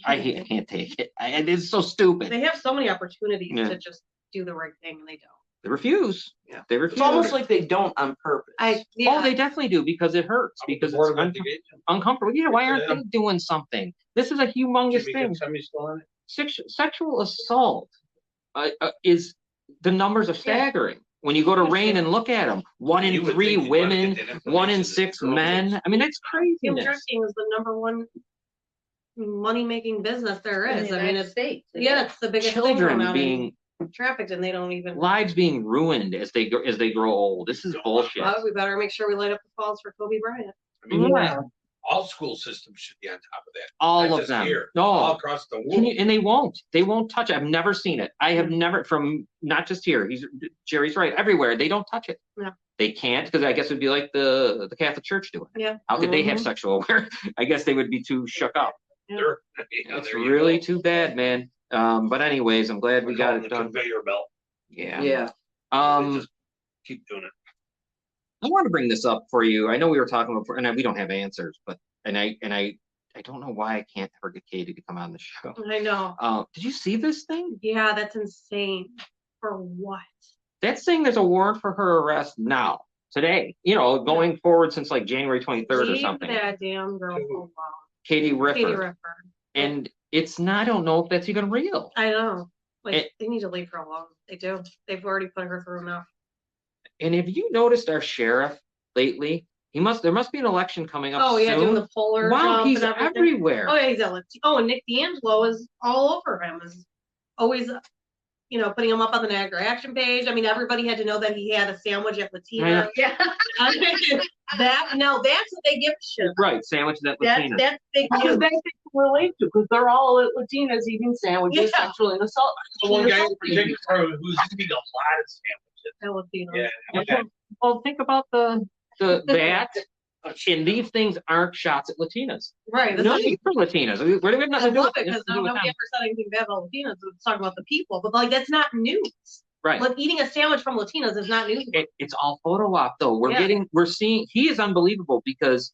I can't take it. It is so stupid. They have so many opportunities Yeah. to just do the right thing, and they don't. They refuse. Yeah. They refuse. It's almost like they don't on purpose. Oh, they definitely do, because it hurts, because Board it's of Education. uncomfortable. Yeah, why aren't Yeah. they doing something? This is a humongous Jimmy thing. Getsemi's still on it. Sexual assault is, the numbers are staggering. When you go to Rain and look at them, 1 in You would 3 think you'd wanna women, get that 1 in information 6 to the girls. men. I mean, that's Human craziness. trafficking is the number one money-making business there In is. the I mean, United it's States. it's the biggest thing Children going on. being, Trafficked, and they don't even. lives being ruined as they grow old. This is bullshit. Well, we better make sure we light up the falls for Kobe Bryant. I mean, Yeah. all school systems should be on top of that. All Not of just them. here, No. all across the world. And they won't touch it. I've never seen it. I have never, from not just here. Jerry's right. Everywhere they don't touch it. Yeah. They can't, because I guess it'd be like the Catholic Church doing it. Yeah. How could they have Mhm. sexual awareness? I guess they would be too shook up. Sure. You know, It's there you really go. too bad, man. But anyways, I'm glad we We're got calling it the done. conveyor belt. Yeah. Yeah. They just keep doing it. I want to bring this up for you. I know we were talking before, and we don't have answers, but I don't know why I can't ever get Katie to come on the show. I know. Did you see this thing? Yeah, that's insane. For what? That's saying there's a warrant for her arrest now, today. Going forward since like January 23rd or Leave something. that damn girl alone. Katie Riffer. Katie Riffer. And it's not, I don't know if that's even real. I know. It- They need to leave her alone. They do. They've already put her through enough. And have you noticed our sheriff lately? There must be an election coming up Oh yeah, soon. doing the polar. Wow, jump he's and everything. everywhere. Oh yeah, he's at and Nick D'Angelo is all over him. Is always, putting him up on the Niagara Action page. I mean, everybody had to know that he had a sandwich at Latina. Yeah. That's what they give a shit. Right, sandwiches at Latina. That's big Because news. they can relate to, because they're all at Latinas eating sandwiches, Yeah. sexually assault. The one guy in particular who's eating a lot of sandwiches. At Latina. Yeah. Okay. Well, think about that. And these things aren't shots at Latinas. Right. No need for Latinas. We have I nothing to do love with it because them. nobody ever said anything bad about Latinas. It's talking about the people, but that's not news. Right. Like eating a sandwich from Latinas is not news. It's all photo op though. Yeah. We're seeing, he is unbelievable because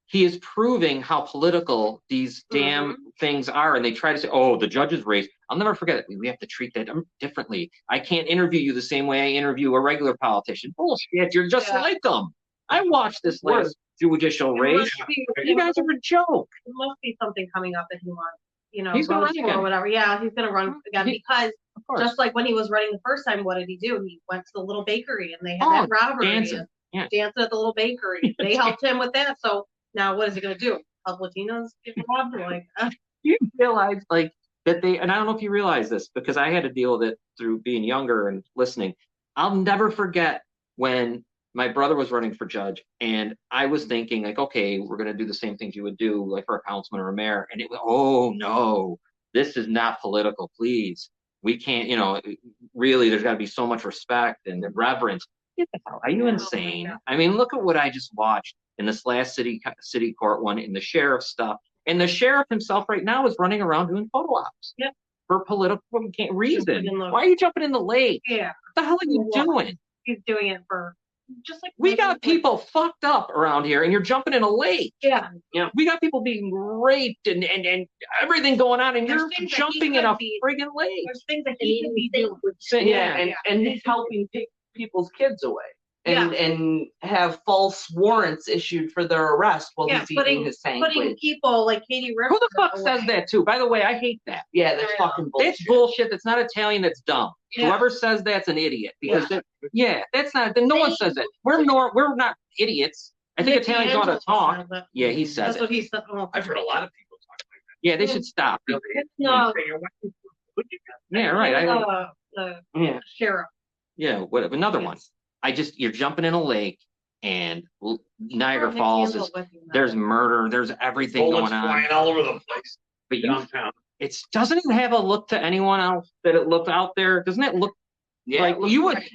he is proving how political these damn things are. And they try to say, oh, the judge's race. I'll never forget it. We have to treat that differently. I can't interview you the same way I interview a regular politician. Bullshit. You're just like them. I watched this last judicial race. You guys are a joke. There must be something coming up that he wants, He's gonna votes run for again. or whatever. Yeah, he's gonna run again because Of course. just like when he was running the first time, what did he do? He went to the little bakery and they had Oh, that robbery. dancing. and Yeah. Dancing at the little bakery. They helped him with that. So now what is he gonna do? Help Latinos get robbed? You realize that and I don't know if you realize this because I had to deal with it through being younger and listening. I'll never forget when my brother was running for judge and I was thinking okay, we're going to do the same things you would do like for a councilman or a mayor. And it was, oh no, this is not political. Please. We can't, really, there's got to be so much respect and reverence. Get the hell, are you insane? I mean, look at what I just watched in this last city court one in the sheriff stuff. And the sheriff himself right now is running around doing photo ops. Yep. For political reason. in the- Why are you jumping in the lake? Yeah, What the hell are you Well, doing? he's doing it for just like We got people fucked up around here, and you're jumping in a lake. Yeah, We got people being raped and everything going on, and There's you're things that jumping he in a could be- friggin' lake. there's things that And he he could be didn't doing. think Yeah, and he's helping take people's kids away. And Yeah. and have false warrants issued for their arrest while Yeah, he's eating his Putting sandwich. people like Katie Ripper. Who the fuck away. says that too? By the way, I hate that. Yeah, that's Yeah. fucking bullshit. That's bullshit. That's not Italian. That's dumb. Yeah. Whoever says that's an idiot. Because Yeah. that's not. Then no one says that. We're not idiots. I think Nick Italians ought to D'Angelo talk. says that. Yeah, he says That's it. what he said. Oh, I've heard a lot of people talk like Yeah, they should stop. No, Yeah, right. the Yeah, sheriff. yeah. Whatever. Another one. You're jumping in a lake, and Niagara Nick Falls D'Angelo is. with him now. There's murder. There's everything bullets going on. flying all over the place But you, downtown. doesn't it have a look to anyone else that it looked out there? Doesn't it look Yeah, like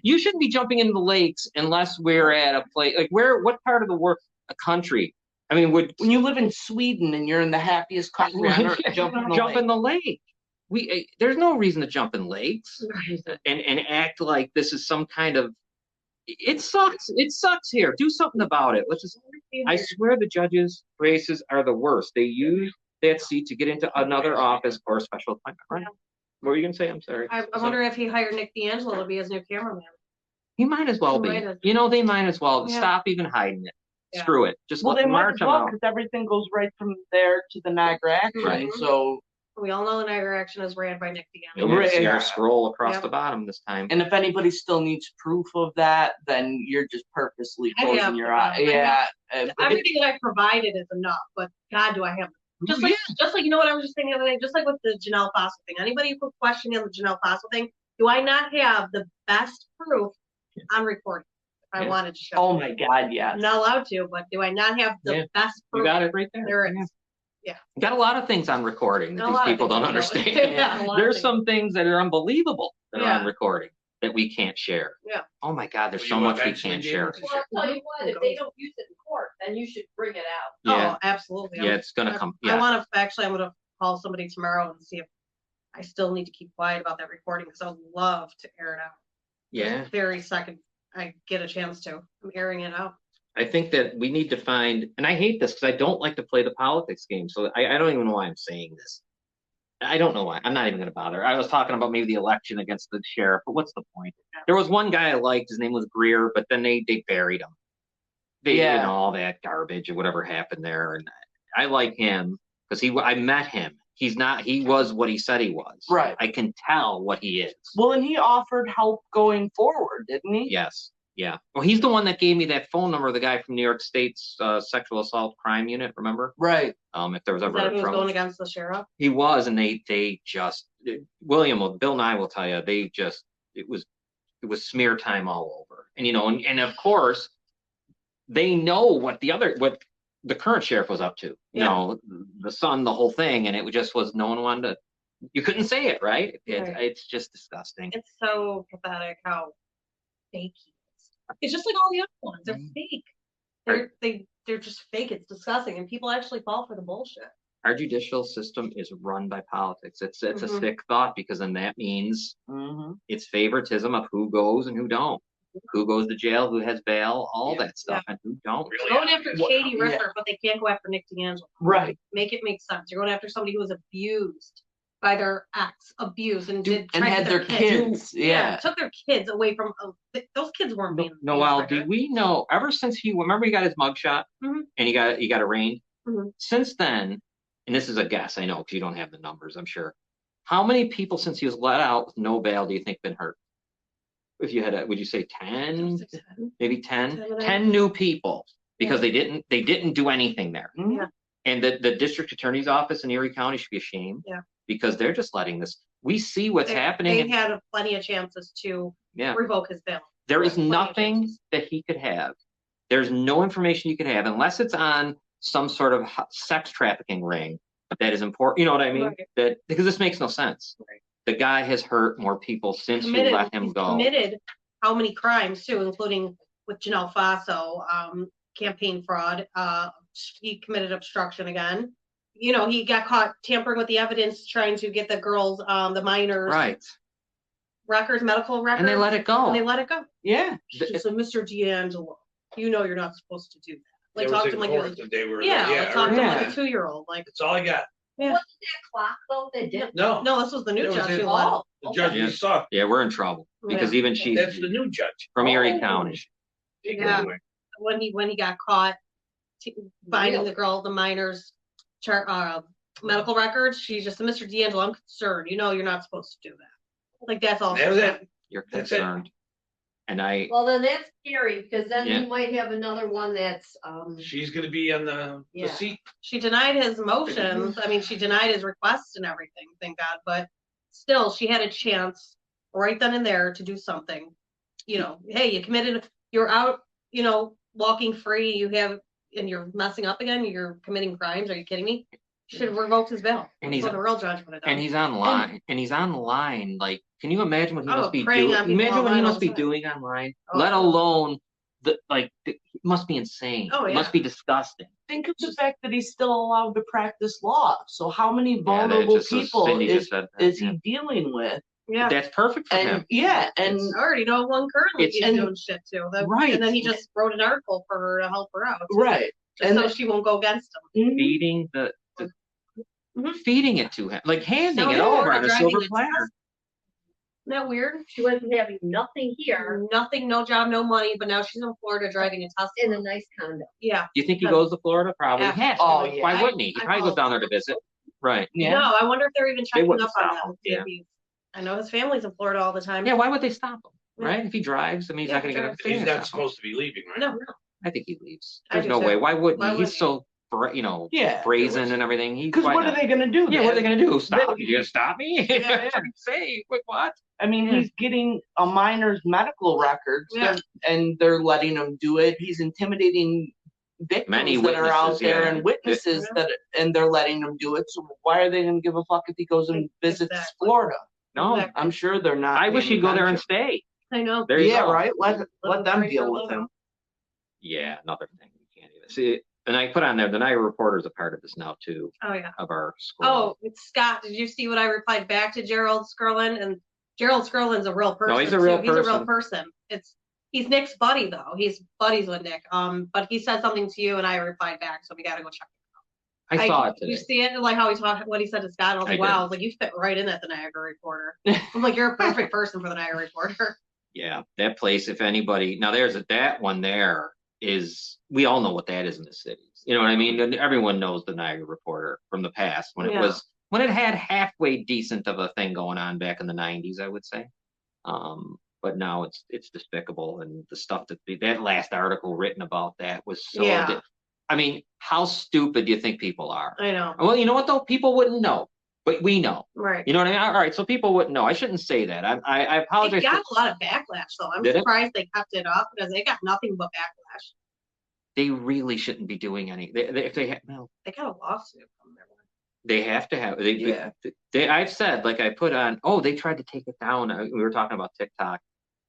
you shouldn't be jumping into the lakes unless we're at a place like what part of the country? I mean, when you live in Sweden and you're in the happiest country on earth, jump in the jump lake. in the lake? There's no reason to jump in lakes and act like this is some kind of. It sucks. It sucks here. Do something about it. I swear the judges' races are the worst. They use that seat to get into another office or a special appointment. Right? What were you gonna say? I'm sorry. I wonder if he hired Nick D'Angelo to be his new cameraman. He might as well He be. might as- They might as well Yeah. stop even hiding it. Yeah. Screw it. Just Well, let they might march as them well out. because everything goes right from there to the Niagara action. Right. So, We all know the Niagara action is ran by Nick And D'Angelo. we'll see Yeah. our scroll across Yep. the bottom this time. and if anybody still needs proof of that, then you're just purposely I closing have your the eye. proof. I Yeah. Everything that I provided is enough, but God, do I have just like you know what I was just saying the other day, just like with the Janelle Fossil thing. Anybody who put questioning on the Janelle Fossil thing, do I not have the best proof on recording? If I Yeah. wanted to show. Oh my God, yes. I'm not allowed to, but do I not have the Yeah. best You proof? got it right there. There it Yeah. is. Yeah. You got a lot of things on recording that A these lot of people don't things on understand. Yeah, a lot of There's things. some things that are unbelievable that are Yeah. on recording that we can't share. Yeah. Oh my God, there's Will so you much we eventually can't be share. able to Well, I'll tell you what, if they don't use it in court, then you should bring it out. Yeah, Oh, absolutely. yeah, it's gonna come. I Yeah, want to I'm going to call somebody tomorrow and see if I still need to keep quiet about that recording because I would love to air it out. yeah. The very second I get a chance to, I'm airing it out. I think that we need to find, and I hate this because I don't like to play the politics game. So I don't even know why I'm saying this. I don't know why. I'm not even going to bother. I was talking about maybe the election against the sheriff, but what's the point? There was one guy I liked. His name was Greer, but then they buried him. Yeah. All that garbage or whatever happened there. And I like him because I met him. He was what he said he was. Right. I can tell what he is. Well, and he offered help going forward, didn't he? Yes. Yeah. Well, he's the one that gave me that phone number of the guy from New York State's sexual assault crime unit. Remember? Right. If there was Is ever that a who was trouble, going against the sheriff? he was, and they just Bill Nye will tell you it was smear time all over, and of course they know what the current sheriff was up to. Yeah. The son, the whole thing, and it just was no one wanted to. You couldn't say it, right? Right. It's just disgusting. It's so pathetic how fake he is. It's just like all the other ones. They're Mm-hmm. fake. They're just fake. It's disgusting, and people actually fall for the bullshit. Our judicial system is run by politics. It's a Mhm. sick thought because then that means Mm-hmm. it's favoritism of who goes and who don't, who goes to jail, who has bail, all that stuff, and who don't. Really? Going after Well, Katie yeah. Ripper, but they can't go after Nick D'Angelo. Right. Make it make sense. You're going after somebody who was abused by their ex, abused, and did And tried had to their kids. Yeah. took their kids away from those kids weren't being. Noel, abused by do we know ever since remember he got his mugshot Mhm. and he got arraigned? Mhm. Since then, and this is a guess, I know because you don't have the numbers, I'm sure. How many people since he was let out with no bail do you think been hurt? If you would you say 10, maybe 10? 10 new people because they didn't do anything there. Mhm. And the district attorney's office in Erie County should be ashamed. Yeah. Because they're just letting this. We see what's happening. They had plenty of chances to Yeah. revoke his bail. There is Plenty of nothing chances. that he could have. There's no information you could have unless it's on some sort of sex trafficking ring that is important. You know what I mean? Right. Because this makes no sense. Right. the guy has hurt more people since you Committed, let him he's go. committed how many crimes too, including with Janelle Faso, campaign fraud. He committed obstruction again. You know, he got caught tampering with the evidence, trying to get the girls, the minors' Right. records, medical records. And they let it go. And they let it go. Yeah. So, Mr. D'Angelo, you know you're not supposed to do that. Like, It was talk to in him like court it was, that they were. yeah, like, talk to him like Yeah. a 2-year-old. Like, That's all I got. Yeah. Wasn't that clock though that did? No, no, this was the new It was judge in- who let him. Oh, the judge Yeah. we saw, Yeah, we're in trouble because even she's that's the new judge. from Erie Oh. County. Yeah. when he got caught finding the girl, the minors' medical records, she's just, Mr. D'Angelo, I'm concerned. You know you're not supposed to do that. Like, that's all. That she was said. it. You're That's it. concerned. And I, Well, then that's scary because then Yeah. you might have another one that's, She's gonna be on the Yeah. seat. She denied his motions. I mean, she denied his requests and everything, thank God. But still, she had a chance right then and there to do something. You know, hey, you committed, you're out, you know, walking free, and you're messing up again, you're committing crimes. Are you kidding me? Should have revoked his bail. And That's he's- what the real judge would have done. and he's online, and he's online. Like, can you imagine what he Oh, must be preying doing? on people Imagine what he online all must the be time. doing online, Oh. let alone it must be insane. Oh, It yeah. must be disgusting. Think of the fact that he's still allowed to practice law. So how many Yeah, that vulnerable just- people Cindy is, just said that, is yeah. he dealing with? Yeah. That's perfect for And him. yeah, and I already know one currently It's- he's and- doing shit too. Right. And then he just wrote an article for her to help her out. right. Just And so she won't go against him. Mhm. Feeding feeding it to him, like handing No, it yeah, over or on a driving silver a platter. Isn't that weird? she wasn't having nothing here Nothing, no job, no money, but now she's in Florida driving a Tesla. in a nice condo. Yeah. Do you think he goes to Florida? Probably. Yeah. He has to. Oh, yeah. Why wouldn't he? He I probably goes hope. down there to visit. Right. Yeah. No, I wonder if they're even checking wouldn't up on stop him. him, See if yeah. he's- I know his family's in Florida all the time. Yeah. Why would they stop him? Yeah. Right. If he drives, I mean, he's Yeah, not going to get a drives. He's thing. not supposed to be leaving, right? No, I think he leaves. I There's do no too. way. Why wouldn't Why he? wouldn't He's so you Yeah. brazen and everything. Because why what not? are they gonna do? Yeah, what are they then? gonna do? Stop? They- You gonna stop me? Yeah. Say what? I mean, Yeah. he's getting a minor's medical records, Yeah. and they're letting him do it. He's intimidating victims Many that are out witnesses, there yeah. and witnesses and they're letting him do it. So why are they going to give a fuck if he goes and visits Exactly. Florida? No, Exactly. I'm sure they're not. I wish paying he'd go there and attention. stay. I know. There you Yeah, go. right. Let them break deal their with law. him. Yeah, another thing we can't even see. And I put on there, the Niagara Reporter is a part of this now too, Oh, yeah. of our school. Oh, it's Scott. Did you see what I replied back to Gerald Skurlin? And Gerald Skurlin's a real person. he's a real too. He's a real person. person. He's Nick's buddy though. He's buddies with Nick. But he said something to you and I replied back, so we gotta go check. I saw it today. You see it, like how he talked, what he said to Scott. And I was like, I wow. did. I was like, you fit right in at the Niagara Reporter. I'm like, you're a perfect person for the Niagara Reporter. Yeah, that place, if anybody, now that one there is, we all know what that is in the cities. You know what I mean? And everyone knows the Niagara Reporter from the past when Yeah. when it had halfway decent of a thing going on back in the 90s, I would say. But now it's despicable. And the stuff that last article written about that was so, Yeah. I mean, how stupid do you think people are? I know. Well, you know what though? People wouldn't know, but we know. Right. You know what I mean? All right, so people wouldn't know. I shouldn't say that. I It apologize. got a lot of backlash though. I'm Did it? surprised they kept it up because they got nothing but backlash. They really shouldn't be doing any. If they have, no, They got a lawsuit from there. they have to have. Yeah. I've said, like I put on. Oh, they tried to take it down. We were talking about TikTok,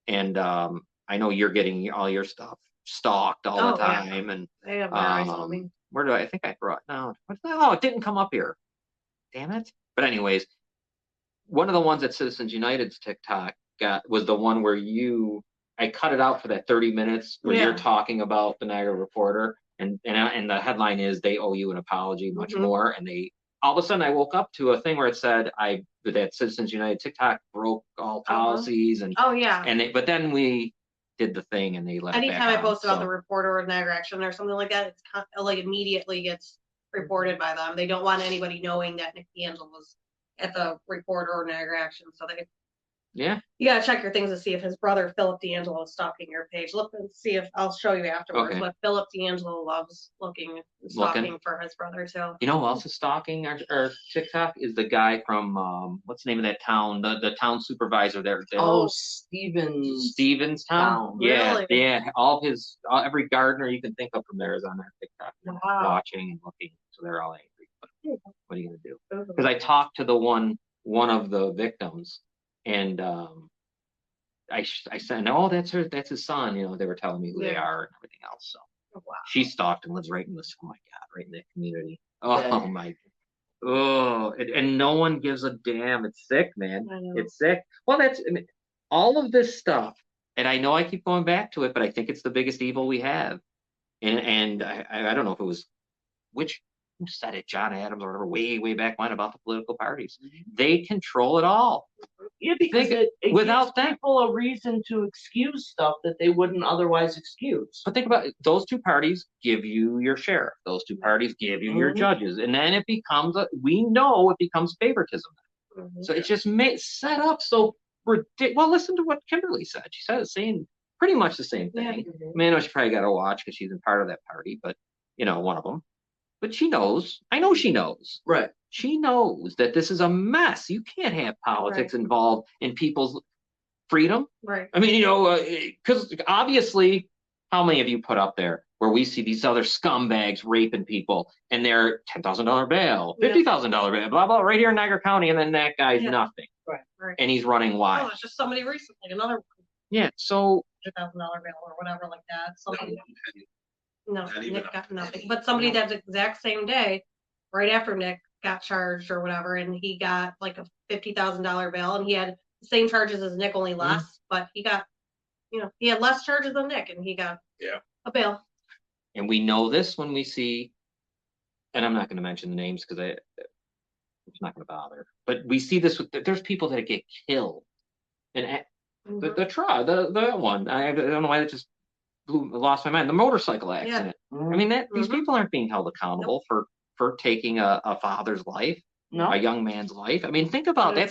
and I know you're getting all your stuff stalked all the Oh, yeah. time. And They have their eyes on me. where do I think I brought? No, oh, it didn't come up here. Damn it. But anyways, one of the ones that Citizens United's TikTok got was the one where I cut it out for that 30 minutes where Yeah. you're talking about the Niagara Reporter, and the headline is they owe you an apology, much Mhm. more. And all of a sudden I woke up to a thing where it said that Citizens United TikTok broke all policies Oh yeah. but then we did the thing and they let it Anytime back I post on, about so- the reporter or Niagara Action or something like that, it's like immediately gets reported by them. They don't want anybody knowing that Nick D'Angelo was at the reporter or Niagara Action. So yeah. you gotta check your things to see if his brother Philip D'Angelo is stalking your page. Look and see if I'll show you afterwards Okay. what Philip D'Angelo loves looking and stalking for his brother too. You know who else is stalking our TikTok is the guy from what's the name of that town? The town supervisor there. Oh, Stevens. Stevenstown. Town. Yeah, Really? yeah. Every gardener you can think of from there is on their TikTok, Wow. watching and looking. So they're all angry. But what are you gonna do? Mhm. Because I talked to the one one of the victims, and I said, "Oh, that's his son." You know, they were telling me who they Yeah. are and everything else. So Oh, wow. she stalked and lives right in this. Oh my God, right in that community. Oh Yeah. my. Oh, and no one gives a damn. It's sick, man. I know. It's sick. Well, I mean, all of this stuff, and I know I keep going back to it, but I think it's the biggest evil we have. And I don't know if it was who said it, John Adams or whatever, way back when about the political parties. They control it all. Yeah, because it without gives that, people a reason to excuse stuff that they wouldn't otherwise excuse. but think about it, those two parties give you your sheriff. Those two parties give you your Mhm. judges, and then it becomes we know it becomes favoritism. Mhm. So it's just set up so ridiculous. Well, listen to what Kimberly said. She said the same, pretty much the same thing. Yeah. I mean, I know she probably got to watch because she's in part of that party, but one of them. But she knows. I know she knows. Right. She knows that this is a mess. You can't have politics involved in people's freedom. Right. I mean, because obviously, how many of you put up there where we see these other scumbags raping people and they're $10,000 bail, $50,000 bail, blah, blah, right here in Niagara County, and then that guy's nothing. Right. And he's running Oh, wild. it's just somebody recently, another Yeah, so $100,000 bail or whatever like that. Somebody, no, Not even Nick got nothing. But somebody that exact same day, right after Nick got charged or whatever, and he got like a $50,000 bail, and he had the same charges as Nick, only less, but he got, he had less charges than Nick, and he got a bail. and we know this when we see, and I'm not going to mention the names because it's not going to bother, but we see this there's people that get killed, and the one I don't know why that just lost my mind. The motorcycle accident. I mean, these people aren't being held accountable for taking a father's life, a young man's life. I mean, think about that.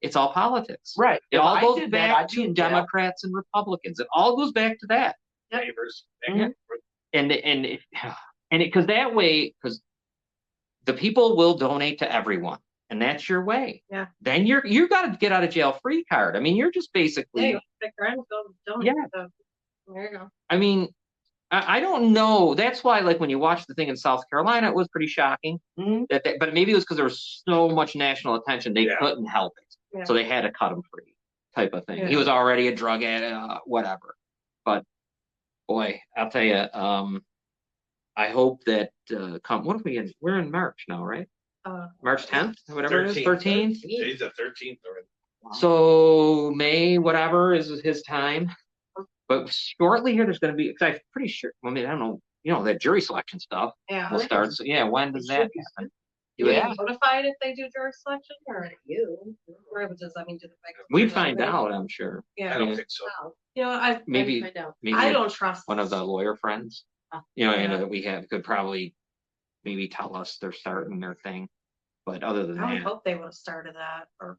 It's all politics. Right. It If all I goes did back that, I'd to be Democrats and Republicans. It all goes back to that. Neighbors. And because that way, because the people will donate to everyone, and that's your way. Yeah. Then you got to get out of jail free card. I mean, you're just basically. Yeah. There you go. I mean, I don't know. That's why, like, when you watch the thing in South Carolina, it was pretty shocking. But maybe it was because there was so much national attention, they couldn't help it. Yeah. So they had to cut him free, type of thing. Yeah. He was already a drug addict, whatever. But boy, I'll tell you, I hope that what if we're in March now, right? March 10th, whatever it is, 13th. Today's the 13th already. So May, whatever, is his time. But shortly here, there's going to be, because I'm pretty sure, I mean, I don't know, that jury selection stuff will start. So, when does that happen? You get notified if they do jury selection, or you? Or does that mean do the We'd find out, I'm sure. Yeah. I don't think so. Maybe I don't trust one of the lawyer friends, that we have could probably maybe tell us they're starting their thing. But other than I would that, hope they would have started that, or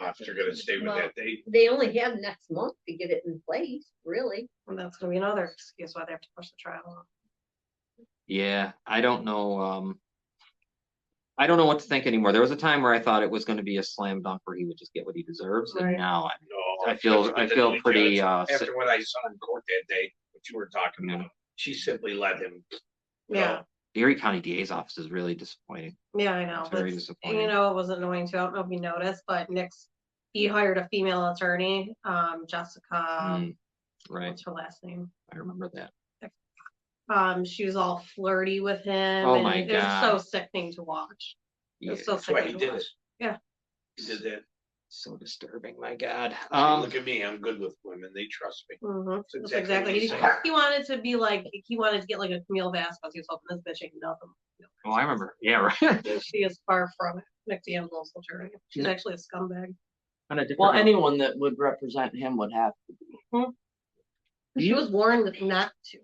If you're gonna stay with that date. They only have next month to get it in place, really. and that's gonna be another excuse why they have to push the trial off. yeah, I don't know. I don't know what to think anymore. There was a time where I thought it was going to be a slam dunk where he would just get what he deserves, and now I feel pretty. After what I saw in court that day, what you were talking about, she simply let him. Yeah. The Erie County DA's office is really disappointing. Yeah, I know. It's very disappointing. It was annoying too. I don't know if you noticed, but he hired a female attorney, Jessica. Right. What's her last name? I remember that. She was all flirty with him. Oh and my it was God. so sickening to watch. It was so That's why sickening he to did watch. it. Yeah. He did that. So disturbing, my God. Look at me, I'm good with women. They trust me. That's That's exactly. exactly what he said. He wanted to be like, he wanted to get like a Camille Vasquez. He was hoping this bitch ain't nothing. Oh, I remember. Yeah, right. She is far from it. Nick D'Angelo's attorney. She's actually a scumbag. Well, anyone that would represent him would have to be. She was warned not to.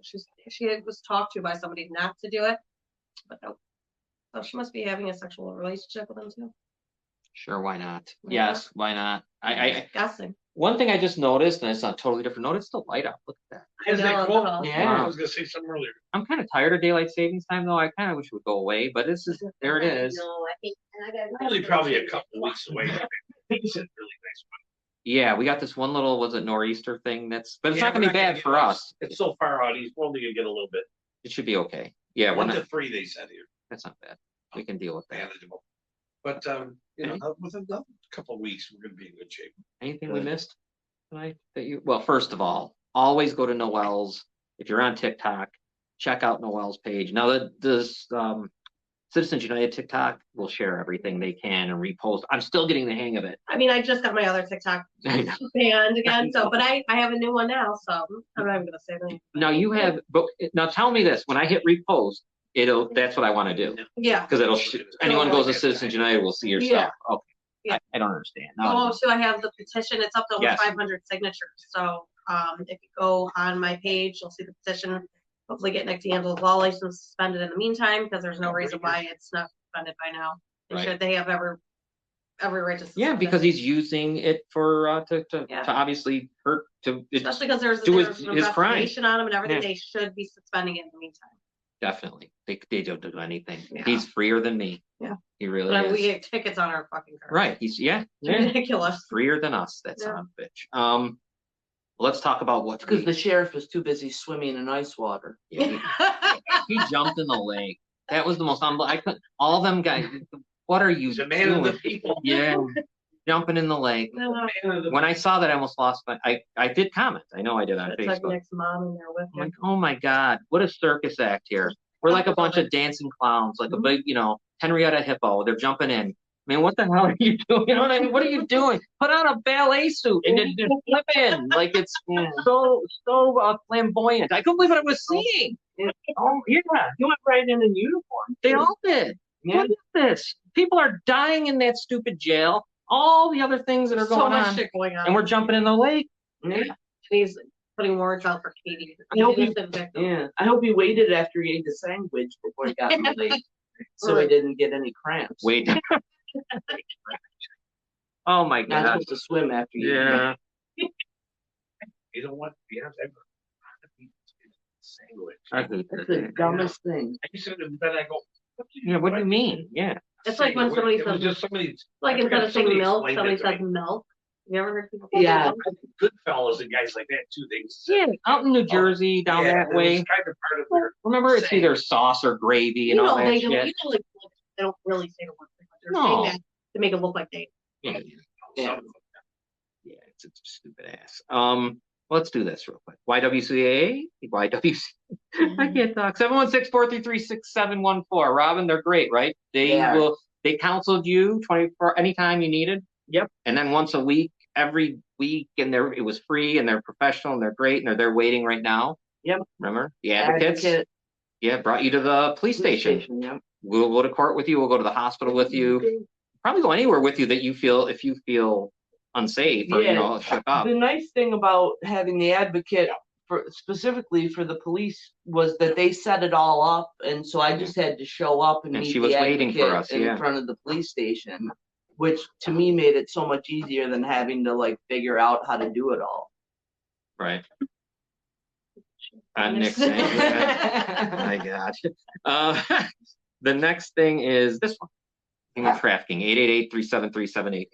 She was talked to by somebody not to do it, but no. So she must be having a sexual relationship with him too. Sure, why not? Yeah. Yes, why not? I Guessing. one thing I just noticed, and it's on a totally different note, it's still light out. Look at that. Is that No, cool? no. Yeah. I was gonna say something earlier. I'm kind of tired of daylight savings time, though. I kind of wish it would go away, but there it is. No, I think, and I got Only probably a couple of weeks away. It's a really nice Yeah, we got this one little, was it nor'easter thing but it's one. not gonna be bad for us. It's so far out, he's only gonna get a little bit. It should be okay. Yeah, we're 1 not. to 3, they said here. That's not bad. We can deal with that. Manageable. But, within a couple of weeks, we're gonna be in good shape. Anything we missed tonight that you, well, first of all, always go to Noel's. If you're on TikTok, check out Noel's page. Now that this, Citizens United TikTok will share everything they can and repost. I'm still getting the hang of it. I mean, I just got my other TikTok banned again, so, but I have a new one now, so I'm not even gonna say anything. Now you have, but now tell me this, when I hit repost, that's what I want to do. Yeah. Because anyone goes to Citizens United will see your Yeah. stuff. Okay. Yeah. I don't understand. Now, Oh, so I have the petition, it's up to over Yes. 500 signatures, so, if you go on my page, you'll see the petition. Hopefully get Nick D'Angelo's law license suspended in the meantime, because there's no reason why it's not suspended by now. Right. They have every right to suspend yeah, it. because he's using it for, to Yeah. obviously hurt, Especially because there's do an his crime. investigation on him and everything, Yeah. they should be suspending it in the meantime. Definitely. They don't do anything. Yeah. He's freer than me. Yeah. He really But is. we get tickets on our fucking car. Right. He's, yeah. Ridiculous. Freer than us. That Yeah. son of a bitch. Let's talk about what Because the sheriff is too busy swimming in ice water. he jumped in the lake. That was the most I couldn't. All them guys. What are you He's a man of the doing? people. Yeah, jumping in the lake. When I saw that, I almost lost my. I did comment. I know I did on It's like Facebook. Nick's mom in there with I'm like, him. oh my god, what a circus act here. We're like a bunch of dancing clowns, like a big, Henrietta Hippo. They're jumping in. I mean, what the hell are you doing? You know what I mean? What are you doing? Put on a ballet suit and then just flip in. Like it's so flamboyant. I couldn't believe what I was seeing. Oh yeah, you went right in uniform. They all did. Yeah. What is this? People are dying in that stupid jail. All the other things that are So going much on. shit going on. And we're jumping in the lake. Yeah. And he's putting words out for Katie. I hope he- Innocent victim. Yeah. I hope he waited after he ate the sandwich before he got in the lake, so he didn't get any cramps. Wait. Oh my Not god. supposed to swim after you. Yeah. You don't want, you have to have a sandwich. I hate That's that. the dumbest thing. I used to, then I go. Yeah, what do you mean? Yeah. It's like when somebody It was says, just somebody. like I instead forgot of saying somebody milk, explained somebody it to says me. milk. You ever heard people say Yeah. milk? Goodfellas and guys like that too. They Yeah, out in New Jersey, down that way. It's kind of part of their. Remember, it's saying. either sauce or gravy and You all know, that they shit. don't, like, they don't really say the word, but they're No. saying that to make it look like they. Yeah, Yeah. yeah, it's a stupid ass. Let's do this real quick. YWCA, YWC. I can't talk. 716-433-6714. Robin, they're great, right? They counseled you 24 anytime you needed. Yep. And then once a week, every week, and it was free, and they're professional, and they're great, and they're there waiting right now. Yep. Remember the advocates? Advocate. Yeah, brought you to the police station. Yep. We'll go to court with you. We'll go to the hospital with you. Probably go anywhere with you that you feel if you feel unsafe or Yeah. shook up. The nice thing about having the advocate specifically for the police was that they set it all up, and so I just had to show up and And meet she was the waiting for advocate us, in yeah. front of the police station, which to me made it so much easier than having to like figure out how to do it all. Right. Nick saying, yeah. My God. The next thing is this one. Human trafficking, 888-373-7888.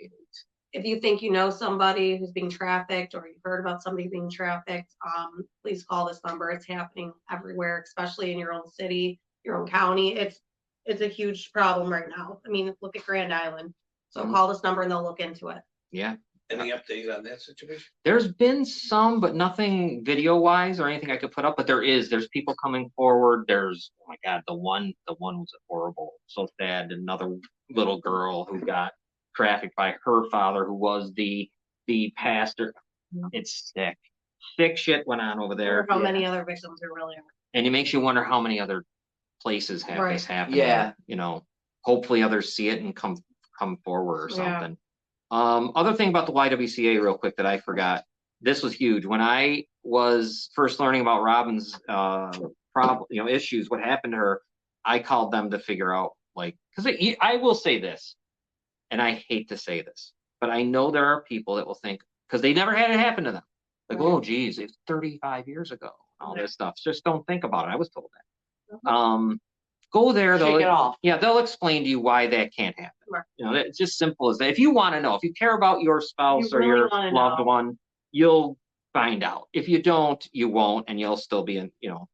If you think you know somebody who's being trafficked or you've heard about somebody being trafficked, please call this number. It's happening everywhere, especially in your own city, your own county. It's a huge problem right now. I mean, look at Grand Island. So call this number and they'll look into it. Yeah. Any update on that situation? There's been some, but nothing video-wise or anything I could put up, but there's people coming forward. There's, oh my God, the one was horrible, so sad. Another little girl who got trafficked by her father, who was the pastor. It's sick shit went on over there. How many other victims there really are. And it makes you wonder how many other places have this happen. Yeah. Hopefully others see it and come forward or Yeah. something. Other thing about the YWCA real quick that I forgot. This was huge. When I was first learning about Robin's issues, what happened to her, I called them to figure out, because I will say this, and I hate to say this, but I know there are people that will think, because they never had it happen to them. Like, oh, geez, it's 35 years ago, all this stuff. Just don't think about it. I was told that. Go there, Shake it off. they'll explain to you why that can't happen. Right. It's just simple as that. If you want to know, if you care about your spouse You or really your wanna loved know. one, you'll find out. If you don't, you won't, and you'll still be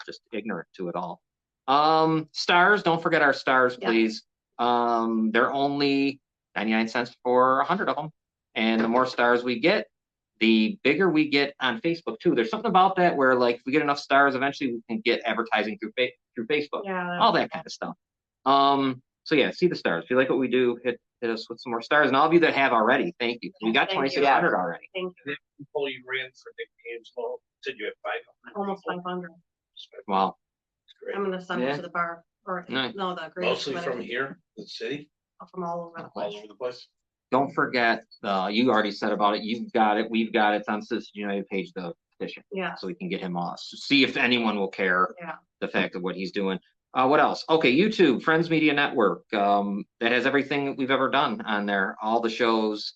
just ignorant to it all. Stars, don't forget our stars, Yeah. please. They're only 99 cents for 100 of them. And the more stars we get, the bigger we get on Facebook too. There's something about that where like if we get enough stars, eventually we can get advertising through Facebook, Yeah. all that kind of stuff. So yeah, see the stars. If you like what we do, hit us with some more stars. And all of you that have already, thank you. We got Thank you. 2,600 already. Thank you. People you ran for Nick Angelo said you had 500. Almost 500. Wow. I'm gonna send Yeah. it to the bar, or Nice. no, the great. Mostly from here, the city, From all over the all place. over the place. Don't forget, you already said about it. You've got it. We've got it. It's on Citizens United page, the petition. Yeah. So we can get him off. See if anyone will care Yeah. the fact of what he's doing. What else? Okay, YouTube, Friends Media Network. That has everything we've ever done on there. All the shows,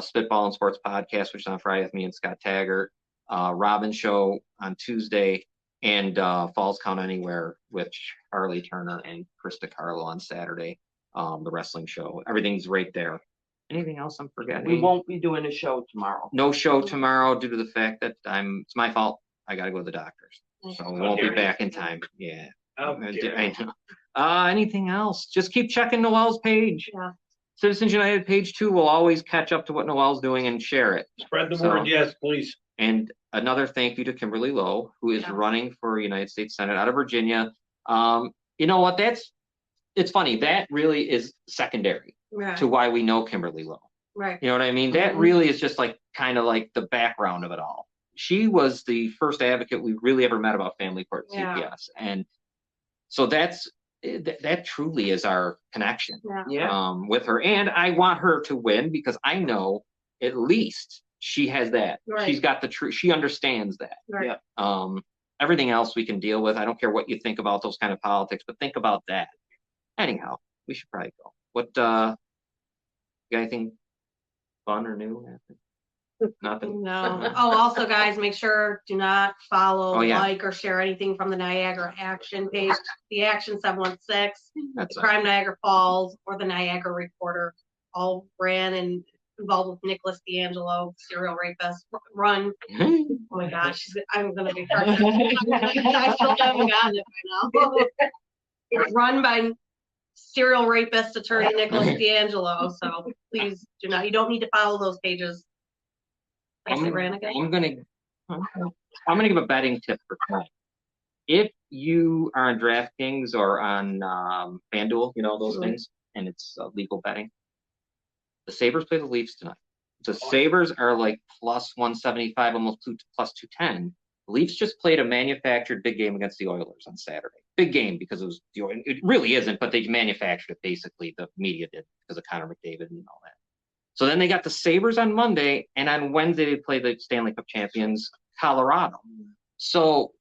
Spitball and Sports Podcast, which is on Friday with me and Scott Taggart. Robin Show on Tuesday, and Falls Count Anywhere with Harley Turner and Krista Carlo on Saturday. The wrestling show. Everything's right there. Anything else I'm forgetting? We won't be doing a show tomorrow. No show tomorrow due to the fact that it's my fault. I got to go to the doctors. So we won't be back in time. Yeah. Okay. I know. Anything else? Just keep checking Noelle's page. Yeah. Citizens United page 2 will always catch up to what Noelle's doing and share it. Spread the So- word, yes, please. And another thank you to Kimberly Lowe, who is Yeah. running for United States Senate out of Virginia. You know what? It's funny. That really is secondary Right. to why we know Kimberly Lowe. Right. You know what I mean? That Mhm. really is just like kind of like the background of it all. She was the first advocate we really ever met about family court and Yeah. CPS. And so that truly is our connection Yeah. Yeah. with her. And I want her to win because I know at least she has that. Right. She's got the truth. She understands that. Right. Yeah. Everything else we can deal with. I don't care what you think about those kind of politics, but think about that. Anyhow, we should probably go. What, you got anything fun or new? Nothing? No. Oh, also, guys, make sure do not follow, Oh, yeah. like, or share anything from the Niagara Action page, the Action 716, That's the Crime Niagara Falls, or the Niagara Reporter. All ran and involved with Nicholas D'Angelo, serial rapist. Run. Oh my gosh, I'm gonna be hurt. I still haven't gotten it by now. It's run by serial rapist attorney Nicholas D'Angelo. So please do not. You don't need to follow those pages. I said ran again. I'm gonna give a betting tip for tonight. If you are on DraftKings or on FanDuel, you know those Mhm. things, and it's legal betting, the Sabres play the Leafs tonight. The Sabres are like plus 175, almost plus 210. The Leafs just played a manufactured big game against the Oilers on Saturday. Big game because it really isn't, but they manufactured it basically. The media did because of Connor McDavid and all that. So then they got the Sabres on Monday, and on Wednesday they play the Stanley Cup champions, Colorado. So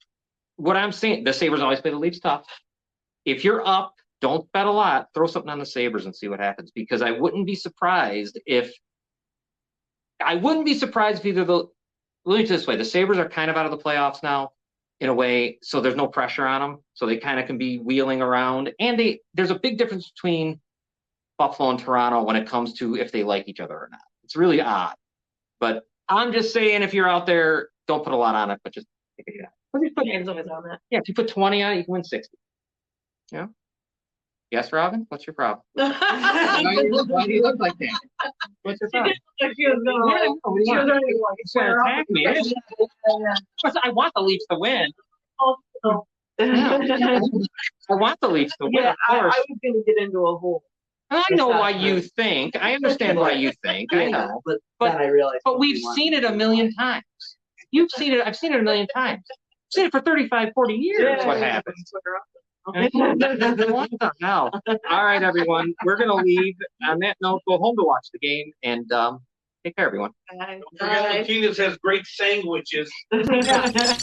what I'm saying, the Sabres always play the Leafs tough. If you're up, don't bet a lot. Throw something on the Sabres and see what happens. Because I wouldn't be surprised if either let me put it this way, the Sabres are kind of out of the playoffs now, in a way, so there's no pressure on them. So they kind of can be wheeling around. And there's a big difference between Buffalo and Toronto when it comes to if they like each other or not. It's really odd. But I'm just saying, if you're out there, don't put a lot on it, but just take a shot. James always on that. Yeah, if you put 20 on it, you can win 60. Yeah. Yes, Robin? What's your problem? Why do you look like that? What's your problem? Attack me. I want the Leafs to win. I want the Leafs to win, Yeah, of I course. was gonna get into a whole. I know why you think. I understand why you think. I know. But But- then I realized. But we've seen it a million times. You've seen it. I've seen it a million times. I've seen it for 35, 40 years. What happens? What the hell? All right, everyone. We're going to leave. On that note, go home to watch the game and take care, everyone. Don't forget, Martinez has great sandwiches. Bye.